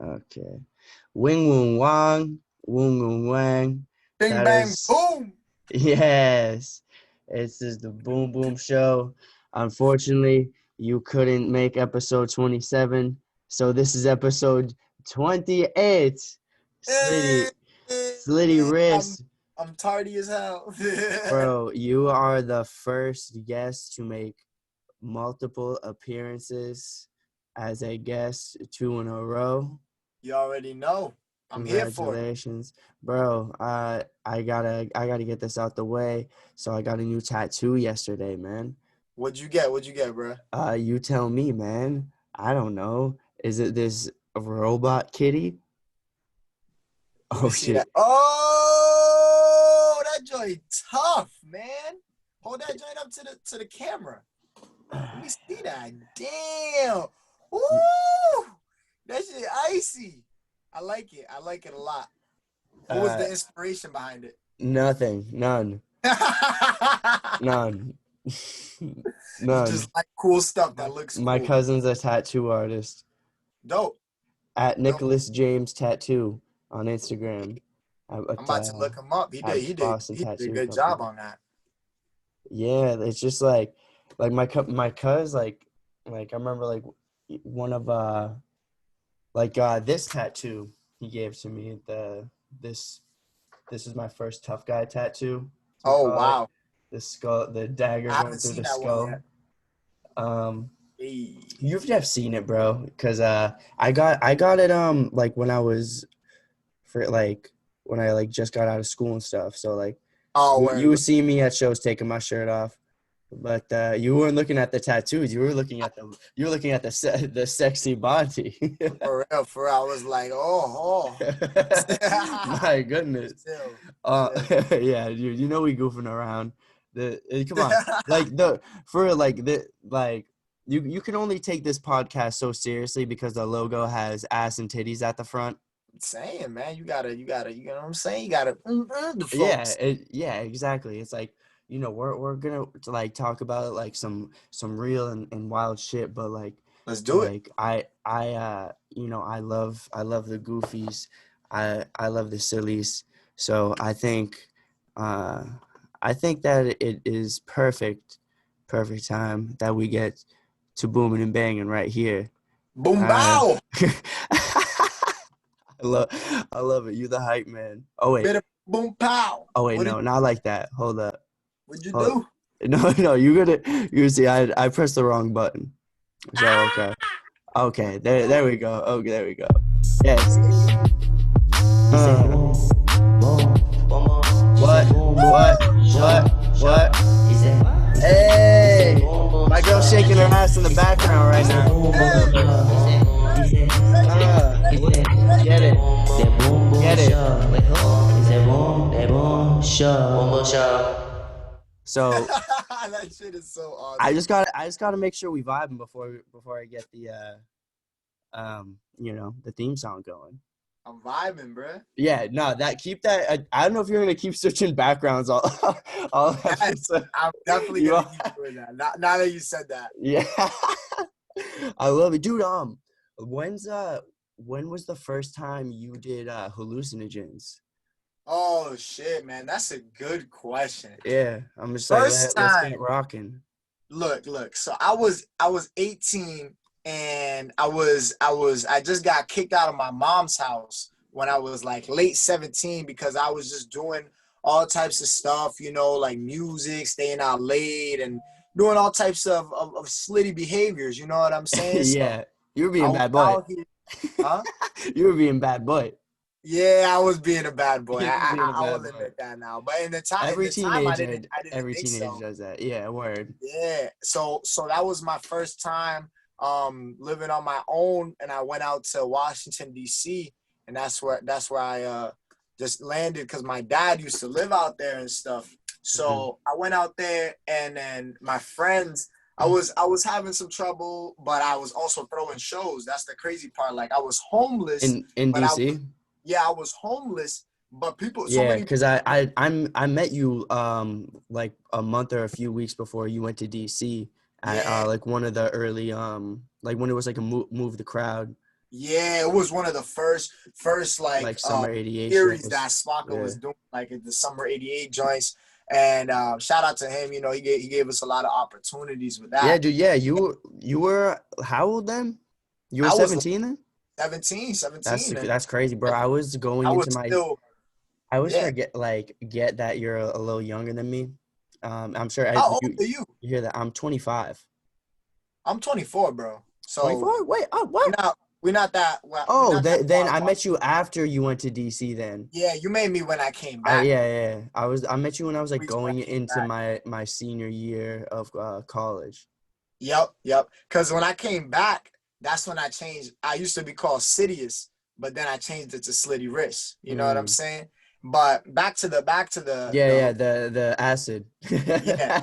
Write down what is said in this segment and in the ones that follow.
Okay. Wing Woon Wang, Woon Woon Wang. Bing That bang is, boom. yes. This is the Boom Boom Show. Unfortunately, you couldn't make episode 27. So this is episode 28. Hey, Slitty, Slitty I'm wrist. I'm tardy as hell. Bro, you are the first guest to make multiple appearances as a guest, 2 in a row. You already know. I'm here for it. Congratulations, bro. I gotta get this out the way. So I got a new tattoo yesterday, man. What'd you get? What'd you get, bro? You tell me, man. I don't know. Is it this robot kitty? Let me Oh see that. shit. Oh, that joint tough, man. Hold that joint up to the camera. Let me see that. Damn. Woo! That shit icy. I like it. I like it a lot. What was Uh, the inspiration behind it? Nothing. None. None. You just None. like cool stuff My, that looks my cool. cousin's a tattoo artist Dope. at Dope. Nicholas James Tattoo on Instagram. I'm At, about to look him up. He did. at He did. Boston He did a Tattoo good job Company. on that. Yeah, it's just like my cuz like I remember like one of this tattoo he gave to me. This is my first tough guy tattoo, as we Oh call it. wow. The skull, the dagger I going haven't through seen the that one skull. yet. Um, Hey. you've have seen it, bro, because I got it like when I was for like when I like just got out of school and stuff. So like Oh, you word. would see me at shows taking my shirt off. But you weren't looking at the tattoos. You were looking at the sexy body. For real, for real. I was like, oh, oh. My goodness. Chill, Uh, chill. yeah, dude. You know we goofing around. Come on, like the for like the like you can only take this podcast so seriously because the logo has ass and titties at the front. Saying, man, you know what I'm saying? You gotta the Yeah, folks. yeah, exactly. It's like, we're gonna like talk about like some real and wild shit, but Let's do it. like I love the goofies. I love the sillies. So uh I think that it is perfect time that we get to booming and banging right here. Boom Uh bow. I love it. You the hype man. Oh wait. Bit of boom pow. Oh wait, What did no, not like that. Hold up. what'd you Hold. do? No, no, you see, I pressed the wrong button. So okay, Ah! okay, there we go. Okay, there we go. Yes. What? What? What? What? Hey, my girl's shaking her ass in the background right now. Get it, get it. So That shit is so I awesome. just gotta make sure we vibing before I get the theme song going. I'm vibing, bruh. Yeah, no, that keep that. I don't know if you're gonna keep switching backgrounds all Yes, episode. I'm definitely You gonna are, keep doing that. Now that you said that. yeah, I love it, dude. When was the first time you did hallucinogens? Oh shit, man, that's a good question. Yeah, I'm just like First let's get time, it rocking. look. So I was 18 and I just got kicked out of my mom's house when I was like late 17 because I was just doing all types of stuff, like music, staying out late and doing all types of slitty behaviors, you know what I'm saying? So Yeah, you were I being was bad boy. out here, huh? You were being bad boy. Yeah, I was being a bad boy. You were being a I bad will boy. admit that now. But in Every the time teenager, I didn't every think teenager so. does that. Yeah, word. Yeah. So that was my first time living on my own and I went out to Washington DC and that's where I just landed because my dad used to live out there and stuff. Mhm. So I went out there and then my friends I was having some trouble, but I was also throwing shows. That's the crazy part. Like I was homeless, In but DC. I was homeless, but so Yeah, many because I met you like a month or a few weeks before you went to DC at yeah, like one of the early like when it was like a move the crowd. Yeah, it was one of the first like like summer '88 series that shows. Smaka Yeah. was doing, like the summer '88 joints. And shout out to him. You know, he gave us a lot of opportunities with Yeah, that. dude. Yeah, you were how old then? You were I was like 17 then? 17, That's 17, and that's crazy, bro. I was I going was into my still, I always yeah. forget get that you're a little younger than me. I'm sure How old you are you? you hear that I'm 25. I'm 24, bro. So 24? Wait, oh we're what? not we're not that well, we're Oh, not that then far I apart. met you after you went to DC then. Yeah, you made me when I came I back. yeah, yeah. I met you when I was like Weeks when going I came into back. my senior year of college. Yep, yep. Because when I came back, that's when I changed. I used to be called Sidious, but then I changed it to Slitty Wrist. You know what I'm Mm. saying? But Yeah, the yeah, the acid. yeah.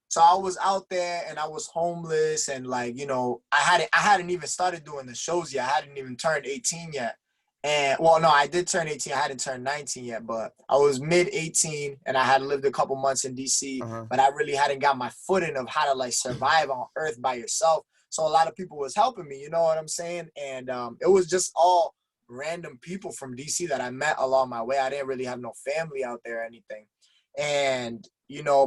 So I was out there and I was homeless and like, I hadn't even started doing the shows yet. I hadn't even turned 18 yet. And well, no, I did turn 18. I hadn't turned 19 yet, but I was mid 18 and I had lived a couple months in DC, Uh-huh. but I really hadn't got my footing of how to like survive on earth by yourself. So a lot of people was helping me, you know what I'm saying? And it was just all random people from DC that I met along my way. I didn't really have no family out there or anything. And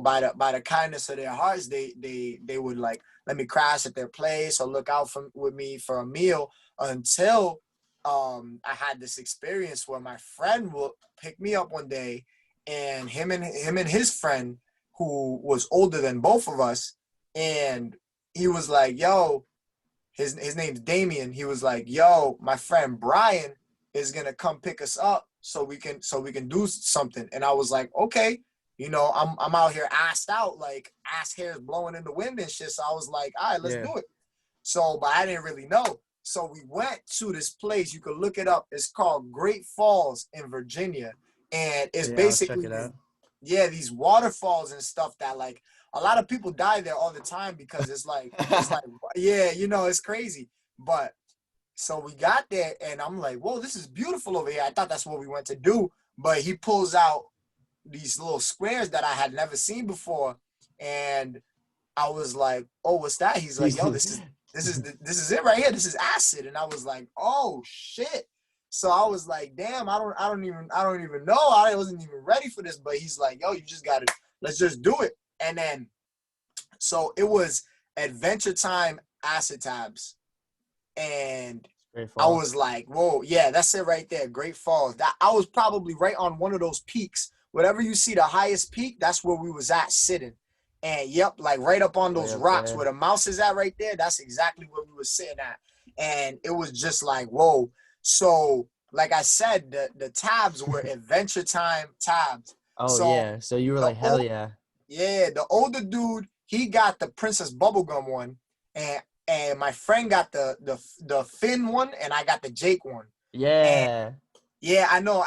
by the kindness of their hearts, they would like let me crash at their place or look out with me for a meal until I had this experience where my friend will pick me up one day, and him and his friend, who was older than both of us, and he was like, "Yo," his name's Damien. He was like, "Yo, my friend Brian is gonna come pick us up so we can do something." And I was like, "Okay." I'm out here assed out, like ass hairs blowing in the wind and shit. So I was like, "All right, let's Yeah. do it." So, but I didn't really know. So we went to this place. You could look it up. It's called Great Falls in Virginia, and it's Yeah, I'll check basically it out. these waterfalls and stuff that like a lot of people die there all the time because it's like yeah, it's crazy. But so we got there and I'm like, whoa, this is beautiful over here. I thought that's what we went to do. But he pulls out these little squares that I had never seen before. And I was like, "Oh, what's that?" He's like, "Yo, this is it right here. This is acid." And I was like, "Oh shit!" So I was like, "Damn, I don't even know. I wasn't even ready for this." But he's like, "Yo, you just got to let's just do it." And then so it was Adventure Time acid tabs, and Great I Falls. was like, "Whoa, yeah, that's it right there, Great Falls." That I was probably right on one of those peaks. Whatever you see, the highest peak, that's where we was at sitting. And yep, like right up on Way those up rocks there. where the mouse is at right there, that's exactly where we was sitting at. And it was just like, whoa. So, like I said, the tabs were Adventure Time tabs. Oh So yeah. So you were the like, hell old yeah. yeah, the older dude, he got the Princess Bubblegum one, and my friend got the Finn one, and I got the Jake one. And Yeah. yeah, I know,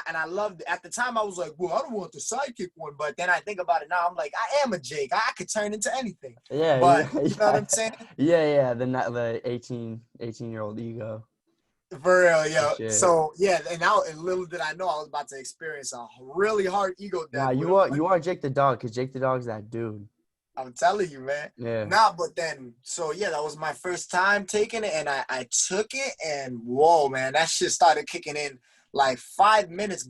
and I loved it. At the time, I was like, well, I don't want the sidekick one, but then I think about it now, I'm like, I am a Jake. I could turn into anything. Yeah, But yeah, you know what yeah. I'm saying? Yeah, yeah. The 18-year-old ego For real, and yo. shit. So yeah, and little did I know I was about to experience a really hard ego Nah, death with a you are Jake the dog, because Jake the dog's that dude. I'm telling you, man. Yeah. Nah, but then, so yeah, that was my first time taking it, and I took it, and whoa, man, that shit started kicking in like 5 minutes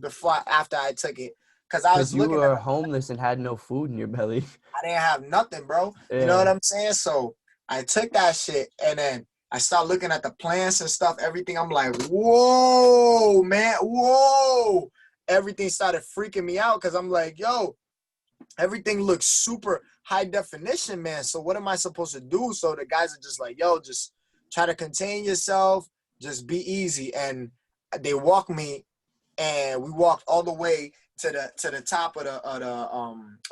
after I took it, cause I Because was you looking at were them, homeless and had no food in your belly. I didn't have nothing, bro. You know what Yeah. I'm saying? So I took that shit, and then I start looking at the plants and stuff, everything. I'm like, whoa, man, whoa. Everything started freaking me out, cause I'm like, yo, everything looks super high definition, man. So what am I supposed to do? So the guys are just like, yo, just try to contain yourself, just be easy. And they walk me, and we walked all the way to the top of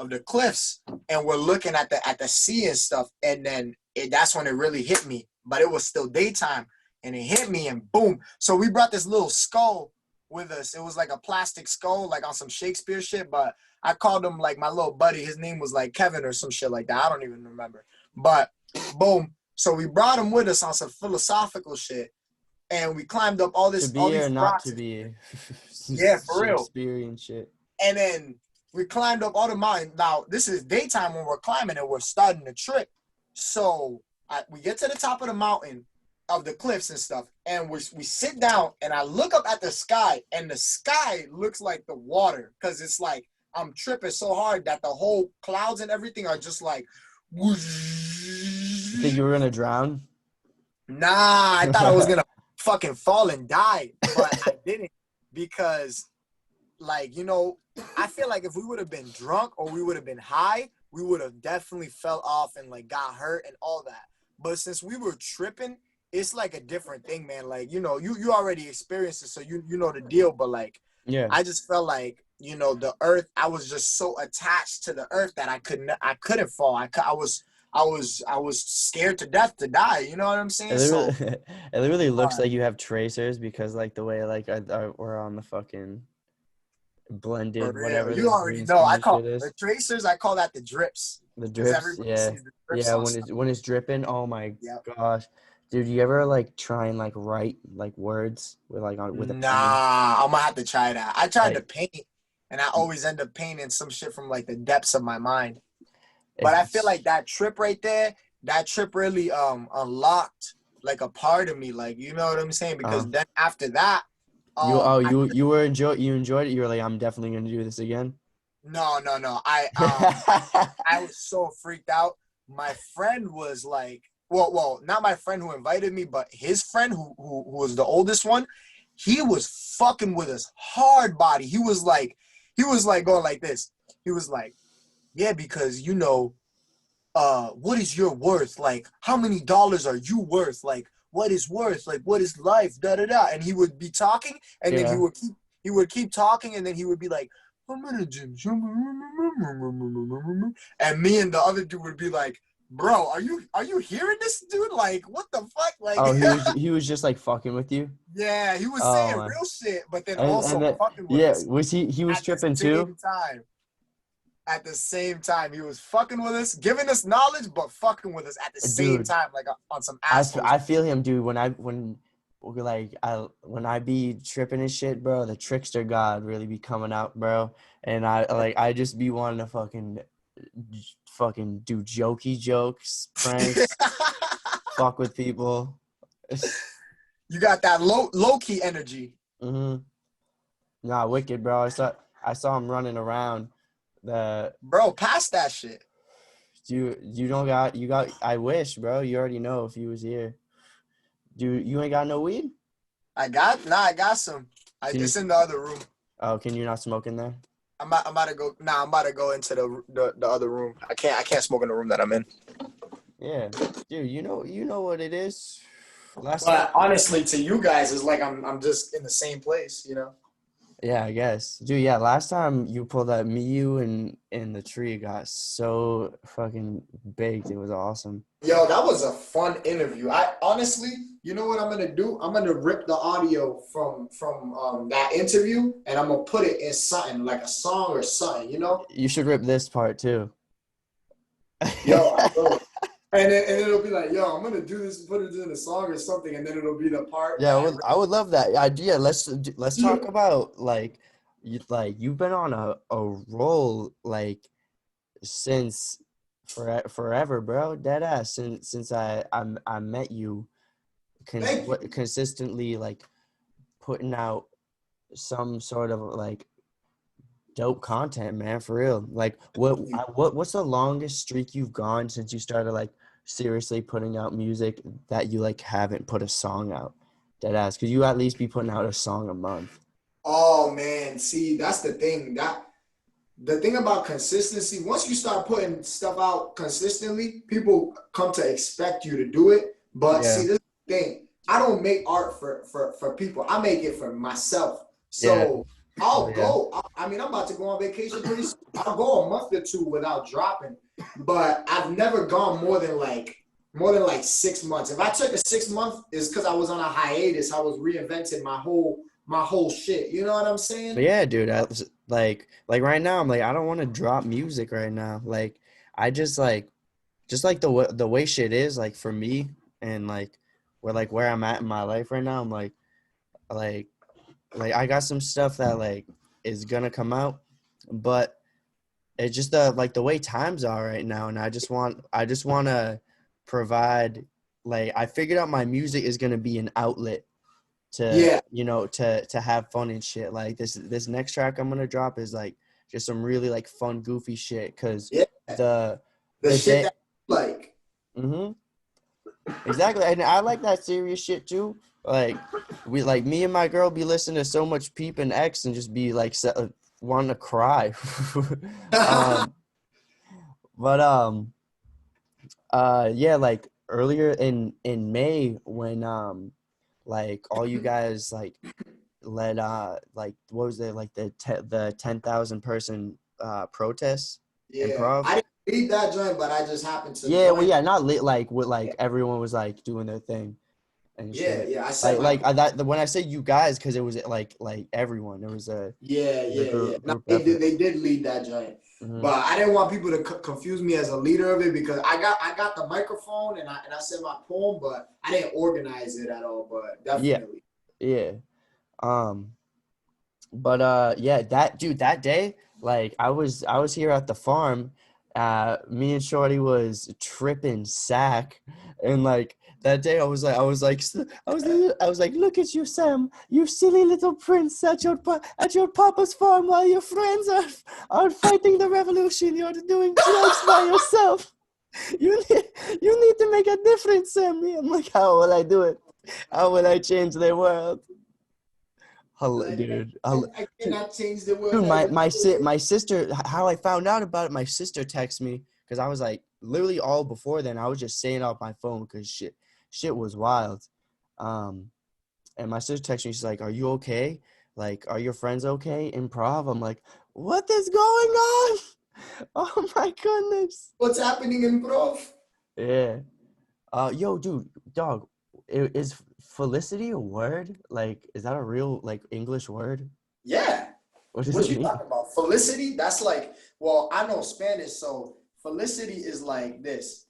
the cliffs, and we're looking at the sea and stuff. And then that's when it really hit me. But it was still daytime, and it hit me, and boom. So we brought this little skull with us. It was like a plastic skull, like on some Shakespeare shit. But I called him like my little buddy. His name was like Kevin or some shit like that. I don't even remember. But boom. So we brought him with us on some philosophical shit, and we climbed up all To this all be or these not rocks to and shit. be. Yeah, for real. Shakespearean shit. And then we climbed up all the mountain. Now this is daytime when we're climbing and we're starting the trip. So we get to the top of the mountain, of the cliffs and stuff. And we sit down and I look up at the sky and the sky looks like the water because it's like I'm tripping so hard that the whole clouds and everything are just like You think you were gonna drown? nah, I thought I was gonna fucking fall and die, but I didn't because like, I feel like if we would have been drunk or we would have been high, we would have definitely fell off and like got hurt and all that. But since we were tripping, it's like a different thing, man. Like, you already experienced it, so you know the deal. But like, Yeah. I just felt like, the earth, I was just so attached to the earth that I couldn't fall. I was scared to death to die. You know what I'm saying? So It literally looks uh, like you have tracers because like the way like we're on the fucking for blended real, whatever you this already green know. I screen call shit the is. tracers. I call that the drips The because drips, everybody yeah. sees the drips Yeah, on when stuff. it's dripping, oh my Yep. gosh. Dude, you ever like try and like write like words with like on with a pen? Nah, I'm gonna have to try that. I tried to Like paint, and I always end up painting some shit from like the depths of my mind. But if I feel like that trip right there, that trip really unlocked like a part of me, like you know what I'm saying? uh Because then after that, you oh I you enjoyed it, you were like, I'm definitely gonna do this again. no, I was so freaked out. My friend was like, well, not my friend who invited me, but his friend who was the oldest one. He was fucking with us hard body. He was like going like this. He was like, yeah, because what is your worth? Like, how many dollars are you worth? Like, what is worth? Like, what is life? Da da da. And he would be talking, and then he Yeah. would keep talking, and then he would be like, I'm in a gym. And me and the other dude would be like, bro, are you hearing this dude? Like, what the fuck? Like, Oh, he was just like fucking with you. yeah, he was Oh saying my. real shit, but then And also then fucking with yeah, us was he was at the tripping too? same time. At the same time, he was fucking with us, giving us knowledge, but fucking with us at the same Dude, time, like on some assholes. I feel him, dude. When I be tripping and shit, bro, the trickster god really be coming out, bro. And I just be wanting to fucking do jokey jokes, pranks, fuck with people. You got that low key energy, Mm-hmm. Nah, wicked, bro. I saw him running around. The bro. Pass that shit. you don't got you got. I wish, bro. You already know if he was here. Dude, you ain't got no weed? I got some. Can you? It's in the other room. Oh, can you not smoke in there? I'm about to go. Nah, I'm about to go into the other room. I can't smoke in the room that I'm in. Yeah, dude. You know what it is. Last time. But honestly, to you guys, it's like I'm just in the same place. Yeah, I guess, dude. Yeah, last time you pulled that, me, you, and the tree got so fucking baked. It was awesome. Yo, that was a fun interview. I honestly, you know what I'm gonna do? I'm gonna rip the audio from that interview and I'm gonna put it in something like a song or something. You should rip this part too. Yo, I will. And then it'll be like, yo, I'm gonna do this, put it in a song or something, and then it'll be the part Yeah, that I I would love that idea. Let's talk about like you've been on a roll like since forever, bro. Dead ass since I met you thank you. consistently like putting out some sort of like dope content, man, for real. Like what's the longest streak you've gone since you started like seriously putting out music that you like haven't put a song out? Dead ass, because you at least be putting out a song a month. Oh man, see, that's the thing. The thing about consistency, once you start putting stuff out consistently, people come to expect you to do it. But Yeah, see, this is the thing. I don't make art for people. I make it for myself. yeah, So hell I'll yeah. go. I mean, I'm about to go on vacation pretty soon. I'll go a month or two without dropping. But I've never gone more than like 6 months. If I took a 6 month, it's because I was on a hiatus. I was reinventing my whole shit. You know what I'm But saying? yeah, dude, like right now, I'm like, I don't want to drop music right now. Like, I just like the way shit is like for me, and where I'm at in my life right now. I'm like like I got some stuff that like is gonna come out, but it's just the way times are right now, and I just want to provide like I figured out my music is gonna be an outlet to Yeah, to have fun and shit. Like this next track I'm gonna drop is like just some really like fun goofy shit because yeah. the The the shit day that like. hmm exactly, and I like that serious shit too. Like we like me and my girl be listening to so much Peep and X and just be like wanting to cry. um but yeah, like earlier in May when like all you guys like led like what was it like the 10,000 person protest Yeah, improv. I didn't read that joint, but I just happened to Yeah, well, join. yeah, not lit like with Yeah, like everyone was like doing their thing and yeah, shit. yeah. I said my That when I say you guys, because it was like everyone. It was yeah, the yeah, yeah. No, group effort. they did lead that joint, Hmm. but I didn't want people to confuse me as a leader of it because I got the microphone and I said my poem, but I didn't organize it at all. But Yeah, definitely, yeah. Um, but yeah, that dude, that day, like I was here at the farm. Me and Shorty was tripping sack, and like that day I was like, look at you, Sam, you silly little prince at at your papa's farm while your friends are fighting the revolution. You're doing drugs by yourself. You need to make a difference, Sammy. I'm like, how will I do it? How will I change the world? like Dude, I cannot change the world dude, as a my sister. How I found out about it, my sister texted me because I was like, literally all before then, I was just saying off my phone because shit was wild. Um, and my sister texted me. She's like, "Are you okay? Like, are your friends okay? Improv." I'm like, "What is going on?" Oh my goodness. what's happening in prof. Yeah. Yo, dude, dog, is Felicity a word? Like, is that a real like English word? Yeah. What does What it you mean? talking about? Felicity? That's like, well, I know Spanish, so felicity is like this.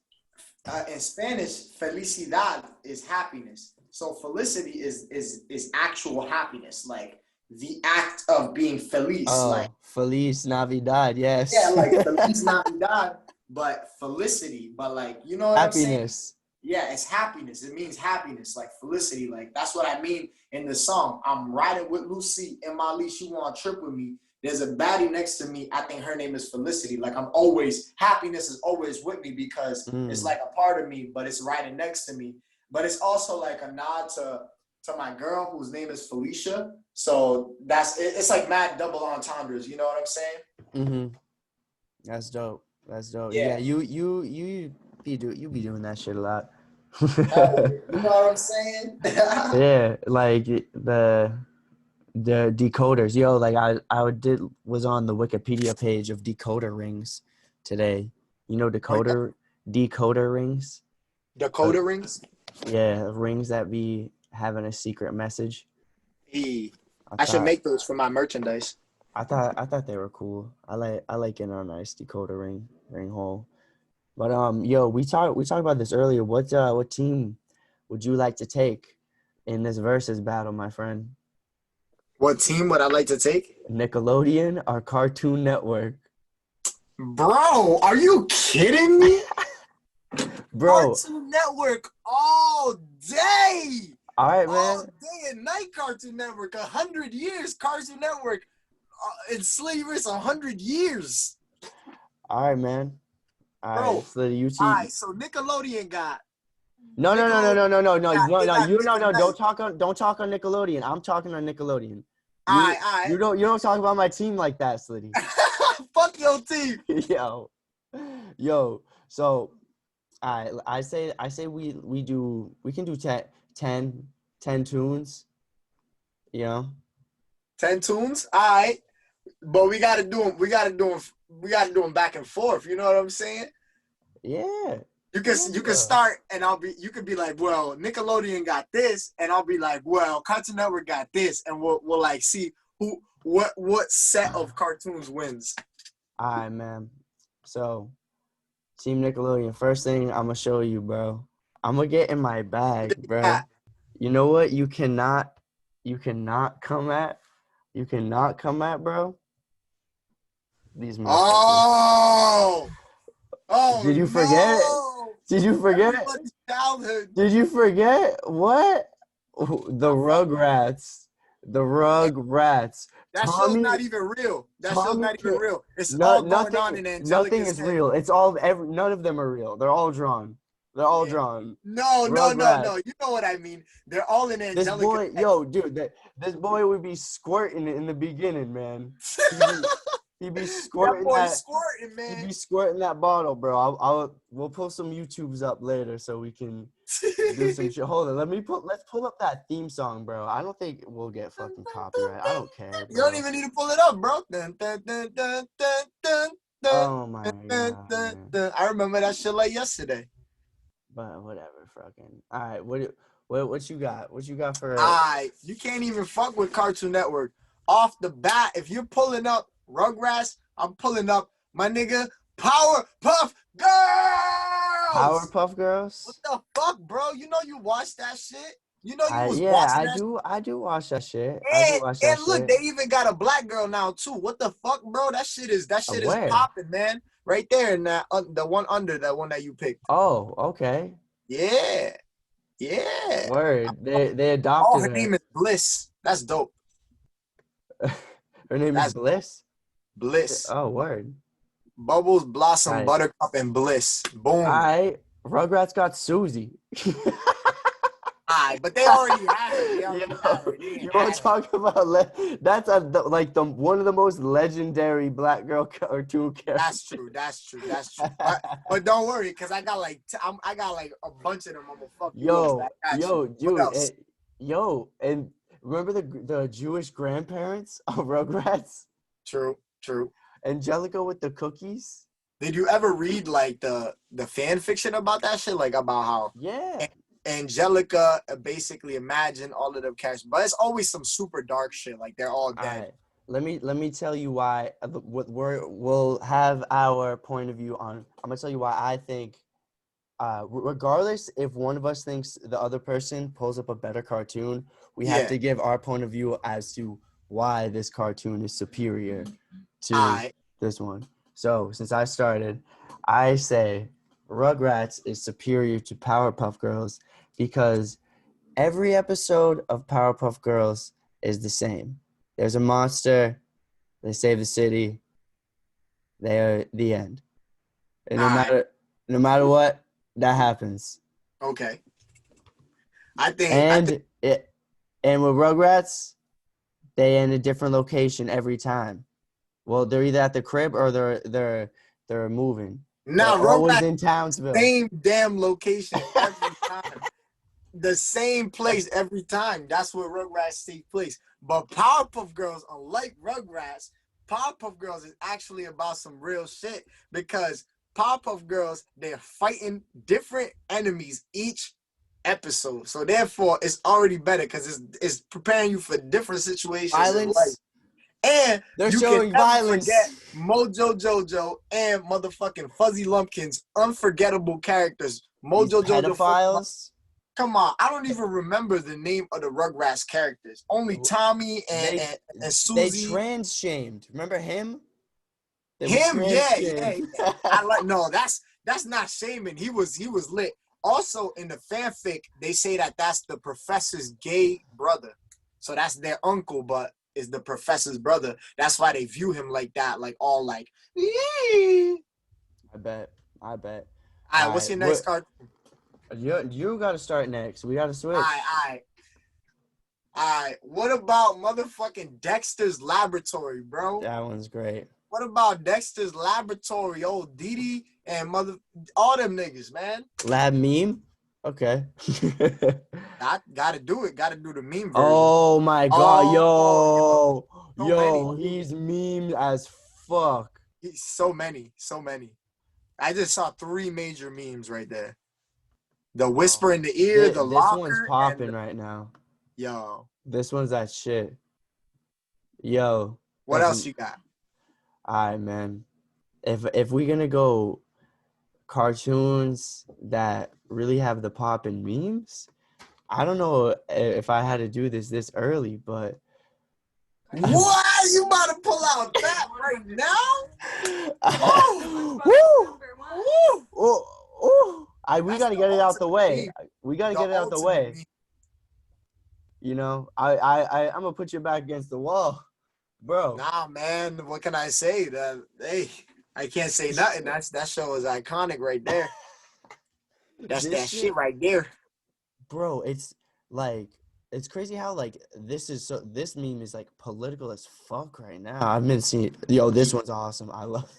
In Spanish, felicidad is happiness. So felicity is actual happiness, like the act of being feliz, like Oh, Feliz Navidad. yeah, Yes. like feliz Navidad, but felicity, but like you know what I'm saying? Happiness. Yeah, it's happiness. It means happiness, like felicity. Like that's what I mean in the song. I'm riding with Lucy in my leash. She want to trip with me. There's a baddie next to me. I think her name is Felicity. Like I'm always happiness is always with me because it's Mm. like a part of me, but it's riding next to me. But it's also like a nod to my girl whose name is Felicia. So it's like mad double entendres. You know what I'm saying? Mm-hmm. That's dope. That's dope. Yeah, Yeah. you be doing that shit a lot. You know what I'm saying? Yeah, like the decoders. Yo, like I did was on the Wikipedia page of decoder rings today. You know Oh yeah. decoder rings? Uh, Dakota rings. yeah, rings that be having a secret message. He, I I should thought make those for my merchandise. I thought they were cool. I like getting a nice decoder ring hole. But yo, we talked about this earlier. What team would you like to take in this versus battle, my friend? What team would I like to take? Nickelodeon or Cartoon Network? Bro, are you kidding me? Bro, Cartoon Network all day. all right, All man. day and night Cartoon Network. 100 years Cartoon Network. And Slitty 100 years. All right, man. All right, Bro, so the all UT. right, so Nickelodeon got No, no, no, no, Nickelodeon no, no, no, no, got no, they no. got You Nick no, at no. Night. Don't talk on Nickelodeon. I'm talking on Nickelodeon. All You right, all you don't talk about my team like that, Slitty. right. Fuck your team. Yo, yo. So I say we can do 10, 10 tunes, you know? 10 tunes. All right. But we gotta do them. We gotta do them back and forth. You know what I'm saying? Yeah. You can Yeah. start, and you could be like, well, Nickelodeon got this, and I'll be like, well, Cartoon Network got this, and we'll like see what set of cartoons wins. All right, man. So, Team Nickelodeon, first thing I'm gonna show you, bro. I'm gonna get in my bag, bro. Yeah. You know what? You cannot come at, bro. These motherfuckers. Oh, oh Did you forget? no! Did you forget? Everybody's childhood. Did you forget what? The I fuck with it. Rugrats. The Rugrats. That show's Tommy not even real. That show's Tommy not even can real. It's no all going on nothing in nothing Angelica's is head. real. It's all none of them are real. They're all drawn. They're all Yeah. drawn. No, no, no, Rugrats. no. You know what I mean. They're all in This Angelica's boy, head. yo, dude, this boy would be squirting in the beginning, man. He'd be he'd be That squirting boy's that squirting, he'd man. be squirting that bottle, bro. We'll pull some YouTubes up later so we can do some shit. Hold on, let's pull up that theme song, bro. I don't think we'll get fucking copyright. I don't care, You don't bro. even need to pull it up, bro. Dun, dun, dun, dun, dun, dun, dun, Oh my dun, god, dun, man. dun. I remember that shit like yesterday. But whatever, fucking. All right, what you got? What you got for? You can't even fuck with Cartoon Network. Off the bat, if you're pulling up Rugrats, I'm pulling up my nigga Powerpuff Girls. Powerpuff What Girls? the fuck, bro? You know you watched that shit. You know you I was yeah, watching I that. do I do watch that shit. I do And watch that and look, shit. they even got a black girl now too. What the fuck, bro? That shit is Where? popping, man. Right there in that the one under that one that you picked. Oh, okay. Yeah, yeah. Word. They Oh, adopted her her. name is Bliss. That's dope. Her name is That's dope. Bliss. Bliss. Oh, word. Bubbles, Blossom, Right. Buttercup, and Bliss. Boom. I Rugrats got Susie. Alright, but they already had her. They Yo, already had her. They you ain't want to add her. talk about that's like the one of the most legendary black girl cartoon That's characters. true. That's true. That's true. But don't worry, cause I got like I got like a bunch of them. I'm gonna fuck you up. So I got you. What Dude, else? and remember the Jewish grandparents of Rugrats? True. True. Angelica with the cookies? Did you ever read like the fan fiction about that shit? Like about how Yeah. Angelica basically imagined all of them characters, but it's always some super dark shit. Like they're all All dead. right. Let me tell you why we'll have our point of view on. I'm gonna tell you why I think regardless if one of us thinks the other person pulls up a better cartoon, we have Yeah. to give our point of view as to why this cartoon is superior to I this one. So since I started, I say Rugrats is superior to Powerpuff Girls because every episode of Powerpuff Girls is the same. There's a monster, they save the city, they are the end. And I no matter what, that happens. okay. I think And and with Rugrats, they in a different location every time. Well, they're either at the crib or they're moving. They're now always Rugrats in Townsville. same damn location every time. The same place every time. That's where Rugrats take place. But Powerpuff Girls, unlike Rugrats, Powerpuff Girls is actually about some real shit because Powerpuff Girls, they're fighting different enemies each episode. So therefore, it's already better because it's preparing you for different situations in life. Violence. And They're you can showing never forget violence. Mojo Jojo and motherfucking Fuzzy Lumpkin's unforgettable characters. These Mojo Jojo, first of all, pedophiles. come on, I don't even remember the name of the Rugrats characters. Only Tommy and They and they Susie. trans shamed. Remember him? They were Him, trans yeah, yeah, shamed. yeah. I like no, that's not shaming. He was lit. Also in the fanfic, they say that that's the professor's gay brother. So that's their uncle, but is the professor's brother. That's why they view him like that, like all like, yeah. I bet. I bet. All All right, what's right. your next card? You got to start next. We got to All switch. right, all right. All right, what about motherfucking Dexter's Laboratory, bro? That one's great. What about Dexter's Laboratory, old Didi and all them niggas, man? Lab meme. Okay. I gotta do it. Gotta do the meme version. Oh my god, Oh, so many. he's meme as fuck. So many, so many. I just saw three major memes right there. The whisper in the ear, the This one's locker, popping and right now. yo. This one's that shit. Yo, What else you got? alright, man. If we're gonna go cartoons that really have the pop in memes, I don't know if I had to do this early, but What? You about to pull out that right now? Woo! Woo! Ooh, ooh. We That's gotta the get it out the ultimate way. meme. We gotta The get it out the ultimate way. meme. You know, I'm gonna put you back against the wall, bro. Nah, man. What can I say? Hey, I can't say nothing. That show is iconic right there. That's This that shit shit, right there. bro. It's like it's crazy how like this meme is like political as fuck right now. I've been seeing this one's awesome. I love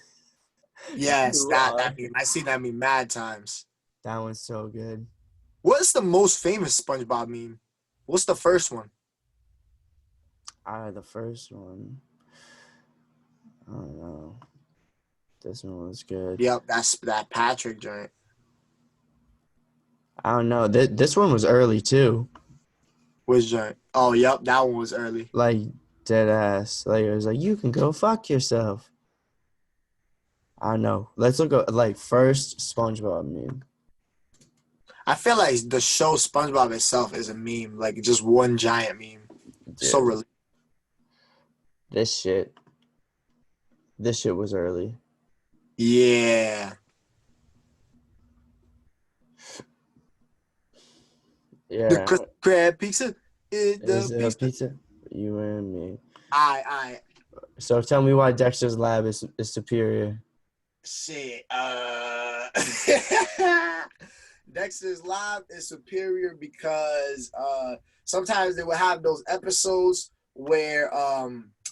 Yes, you that are. meme. I see that meme mad times. That one's so good. What's the most famous SpongeBob meme? What's the first one? The first one. I don't know. This one was good. Yep, that's that Patrick joint. I don't know. This one was early too. Which joint? Oh, yep, that one was early. Like dead ass. Like it was like you can go fuck yourself. I know. Let's look at like first SpongeBob meme. I feel like the show SpongeBob itself is a meme, like just one giant meme. So Dude, really, this shit. This shit was early. yeah. The Yeah. crab pizza is Is the it a pizza. pizza? You and me. I So tell me why Dexter's Lab is superior. shit. Dexter's Lab is superior because sometimes they would have those episodes where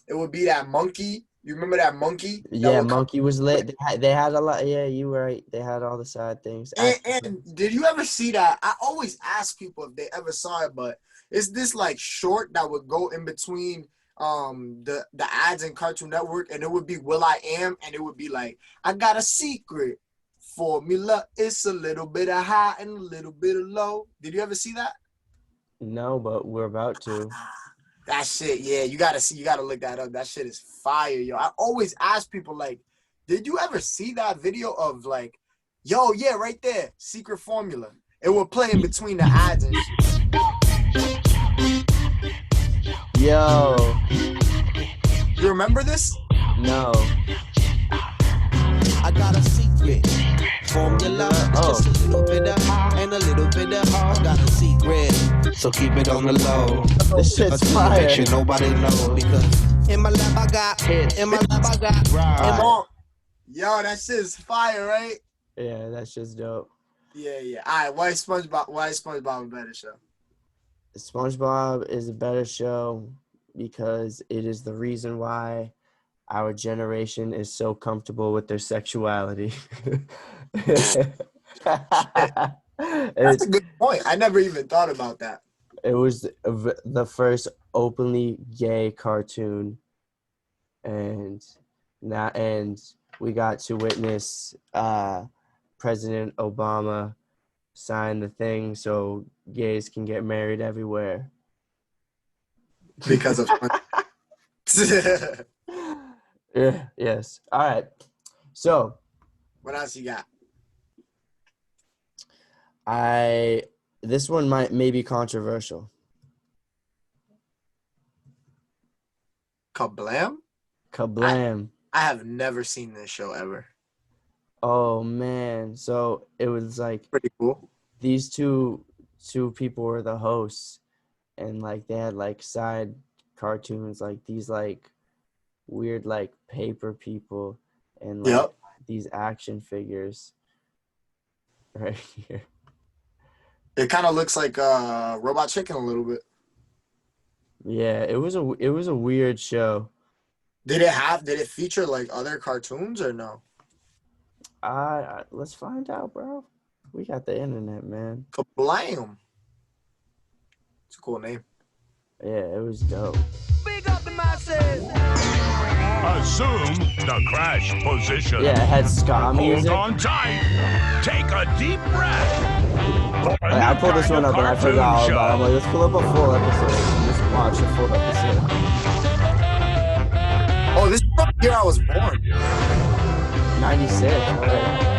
it would be that monkey. You remember that monkey that Yeah, would come? Monkey was lit. They had a lot. Yeah, you were right. They had all the side things. And did you ever see that? I always ask people if they ever saw it, but it's this like short that would go in between the ads in Cartoon Network, and it would be Will I Am, and it would be like, I got a secret formula. It's a little bit of high and a little bit of low. Did you ever see that? No, but we're about to. That shit, yeah, you gotta look that up. That shit is fire, yo. I always ask people like, did you ever see that video of like, yo, yeah, right there, secret formula. It would play in between the ads and shit. Yo, You remember this? no. I got a secret formula. It's just a little bit of high and a little bit of high. I got a secret, so keep it on the low. This shit's fire. Make sure nobody know because in my lab I got hits. In my lab I got Come on. Yo, that shit is fire, right? Yeah, that's just dope. Yeah, yeah. All right, why is SpongeBob a better show? SpongeBob is a better show because it is the reason why our generation is so comfortable with their sexuality. That's a good point. I never even thought about that. It was the first openly gay cartoon, and we got to witness President Obama sign the thing so gays can get married everywhere. Because of Yeah, yes. All right. So what else you got? this one may be controversial. Kablam? Kablam. I have never seen this show ever. Oh man. So it was like Pretty cool. these two people were the hosts, and like they had like side cartoons, like these like weird like paper people and like these action figures right here. It kind of looks like Robot Chicken a little bit. Yeah, it was a weird show. Did it feature like other cartoons or no? Let's find out, bro. We got the internet, man. Kablam. It's a cool name. Yeah, it was dope. big up the masses. Assume the crash position. Yeah, it had ska music. Hold on tight. Take a deep breath. I pulled this one up and I forgot all about it. I'm like, let's pull up a full episode. Just watch a full episode. Oh, this is from the year I was born. 96. Right.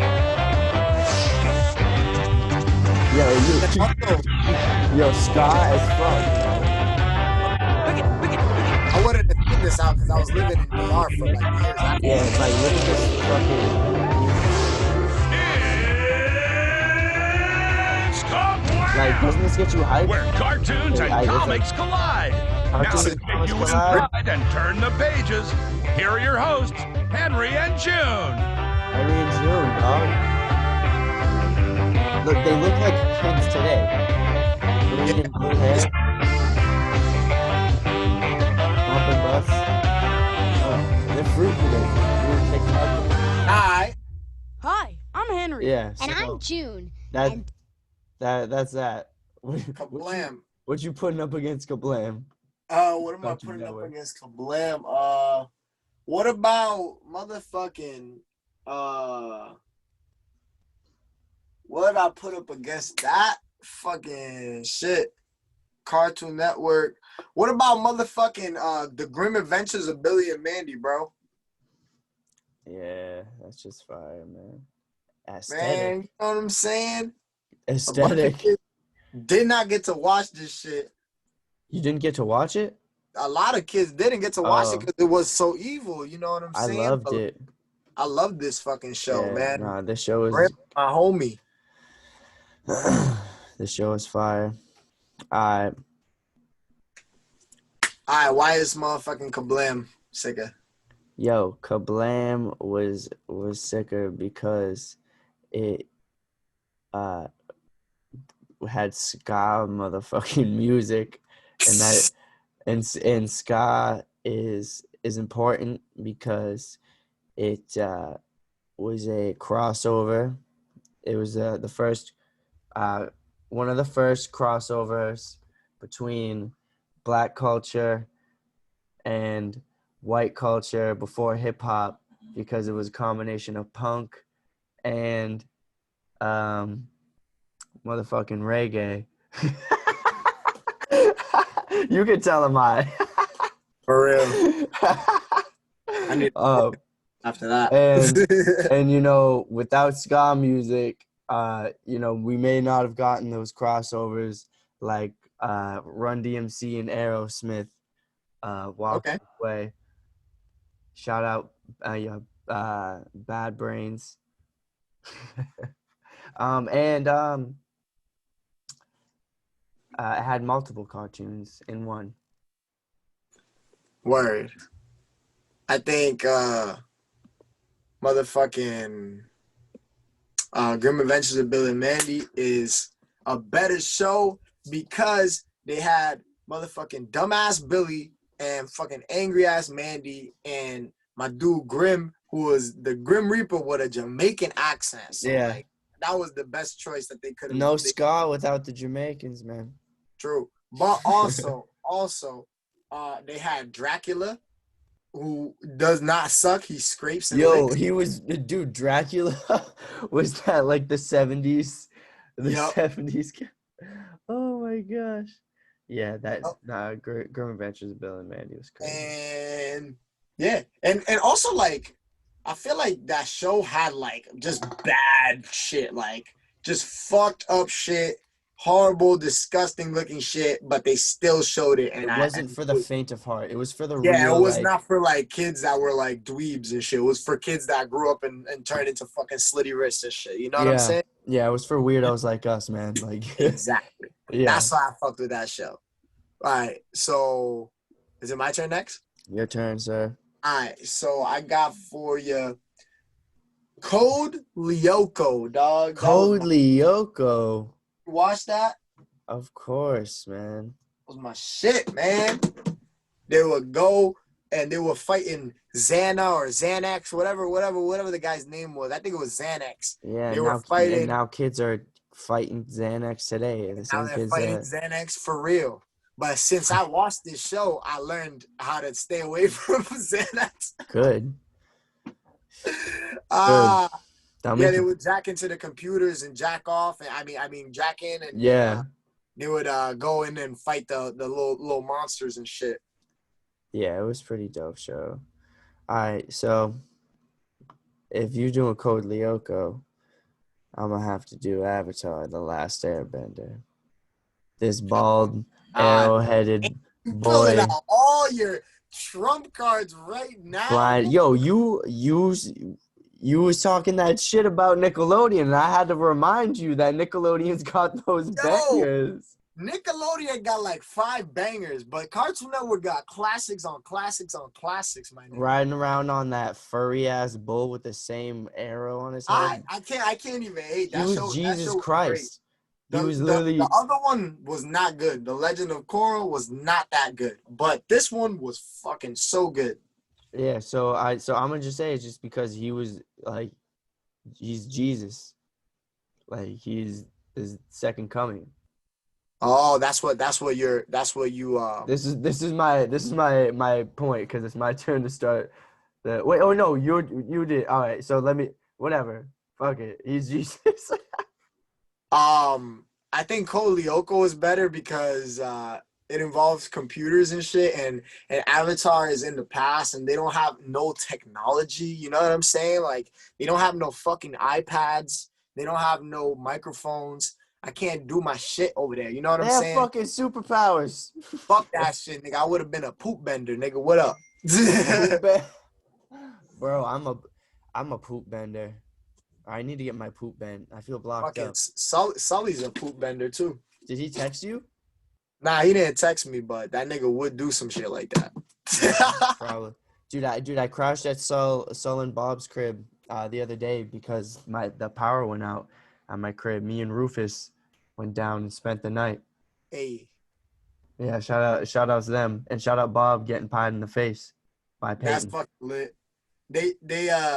Yo, ska as fuck. I wanted to figure this out because I was living in DR for like years. Yeah, it's like, look at this fucking... Like, doesn't this get you hyped? Where cartoons and I guess comics collide. Now Cartoons to and take comics you collide? inside and turn the pages, here are your hosts, Henry and June. Henry and June, dog. Look, they look like kids today. Green and blue hair. Bumping butts. They're fruity today. Blue TikTok. Hi. Hi, I'm Henry. Yeah. And so I'm June. That and that's that. Kablam. What you putting up against Kablam? What am I Cartoon putting Network. up against Kablam? What about motherfucking what did I put up against that fucking shit? Cartoon Network. What about motherfucking The Grim Adventures of Billy and Mandy, bro? Yeah, that's just fire, man. Man, Aesthetic. you know what I'm saying? A bunch of Aesthetic. kids did not get to watch this shit. You didn't get to watch it? A lot of kids didn't get to watch it Oh. because it was so evil. You know what I'm I saying? loved But it. I love this fucking show, Yeah, man. nah, this show is Grim, my homie. this show is fire. I All right, why is motherfucking Kablam sicker? Yo, Kablam was sicker because it had ska motherfucking music, and that and ska is important because it was a crossover. It was the first one of the first crossovers between black culture and white culture before hip hop, because it was a combination of punk and motherfucking reggae. You can tell him I. For real. I need after that. and you know, without ska music, you know, we may not have gotten those crossovers like Run DMC and Aerosmith. Walk Away. Shout out Bad Brains. It had multiple cartoons in one. Word. I think motherfucking Grim Adventures of Billy and Mandy is a better show because they had motherfucking dumbass Billy and fucking angry ass Mandy and my dude Grim, who was the Grim Reaper with a Jamaican accent. So Yeah. like that was the best choice that they could have. No ska without the Jamaicans, man. True. But also they had Dracula, who does not suck. He scrapes and Yo, licks. he was, dude, Dracula was that like the 70s? The Yup. 70s. Oh my gosh. Yeah, Grim Adventures of Bill and Mandy was crazy. And yeah, and also like I feel like that show had like just bad shit, like just fucked up shit, horrible, disgusting looking shit, but they still showed it. And It wasn't for the faint of heart. It was for the real. Yeah, it was not for like kids that were like dweebs and shit. It was for kids that grew up and turned into fucking slitty wrists and shit. You know what I'm saying? Yeah, it was for weirdos like us, man. Like Exactly. Yeah. That's why I fucked with that show. All right, so is it my turn next? Your turn, sir. All right, so I got for you Code Lyoko, dog. Code Lyoko. Watch that? Of course, man. That was my shit, man. They would go and they were fighting Xana or Xanax, whatever the guy's name was. I think it was Xanax. Yeah, they were fighting. And now kids are fighting Xanax today. And Now they're fighting Xanax for real. But since I watched this show, I learned how to stay away from Xanax. Good. Yeah, they would jack into the computers and jack off, and I mean jack in, and yeah, they would go in and fight the little monsters and shit. Yeah, it was pretty dope show. All right, so if you're doing Code Lyoko, I'm gonna have to do Avatar: The Last Airbender. This bald, arrow-headed boy. Pulling out all your trump cards right now. Blind. Yo, You was talking that shit about Nickelodeon, and I had to remind you that Nickelodeon's got those Yo, bangers. Nickelodeon got like 5 bangers, but Cartoon Network got classics on classics on classics, my nigga. Riding around on that furry ass bull with the same arrow on his head. I can't even hate He that was show. That Jesus show was great. Christ. He was The literally other one was not good. The Legend of Korra was not that good, but this one was fucking so good. yeah. So I'm gonna just say it's just because he was like he's Jesus, like he's his second coming. Oh, that's what you This is my point because it's my turn to start. Wait, oh no, you did. All right, so let me whatever. Fuck it. He's Jesus. I think Code Lyoko is better because it involves computers and shit, and Avatar is in the past, and they don't have no technology. You know what I'm saying? Like they don't have no fucking iPads. They don't have no microphones. I can't do my shit over there. You know what They I'm have saying? fucking superpowers. Fuck that shit, nigga. I would have been a poop bender, nigga. What up? Poop bender. Bro, I'm a poop bender. I need to get my poop bent. I feel blocked Fucking up. Sully's a poop bender too. Did he text you? Nah, he didn't text me, but that nigga would do some shit like that. Probably. Dude, I crashed at Sol and Bob's crib the other day because the power went out at my crib. Me and Rufus went down and spent the night. Hey, Yeah, shout out to them, and shout out Bob getting pied in the face by that's Peyton. fucking lit. They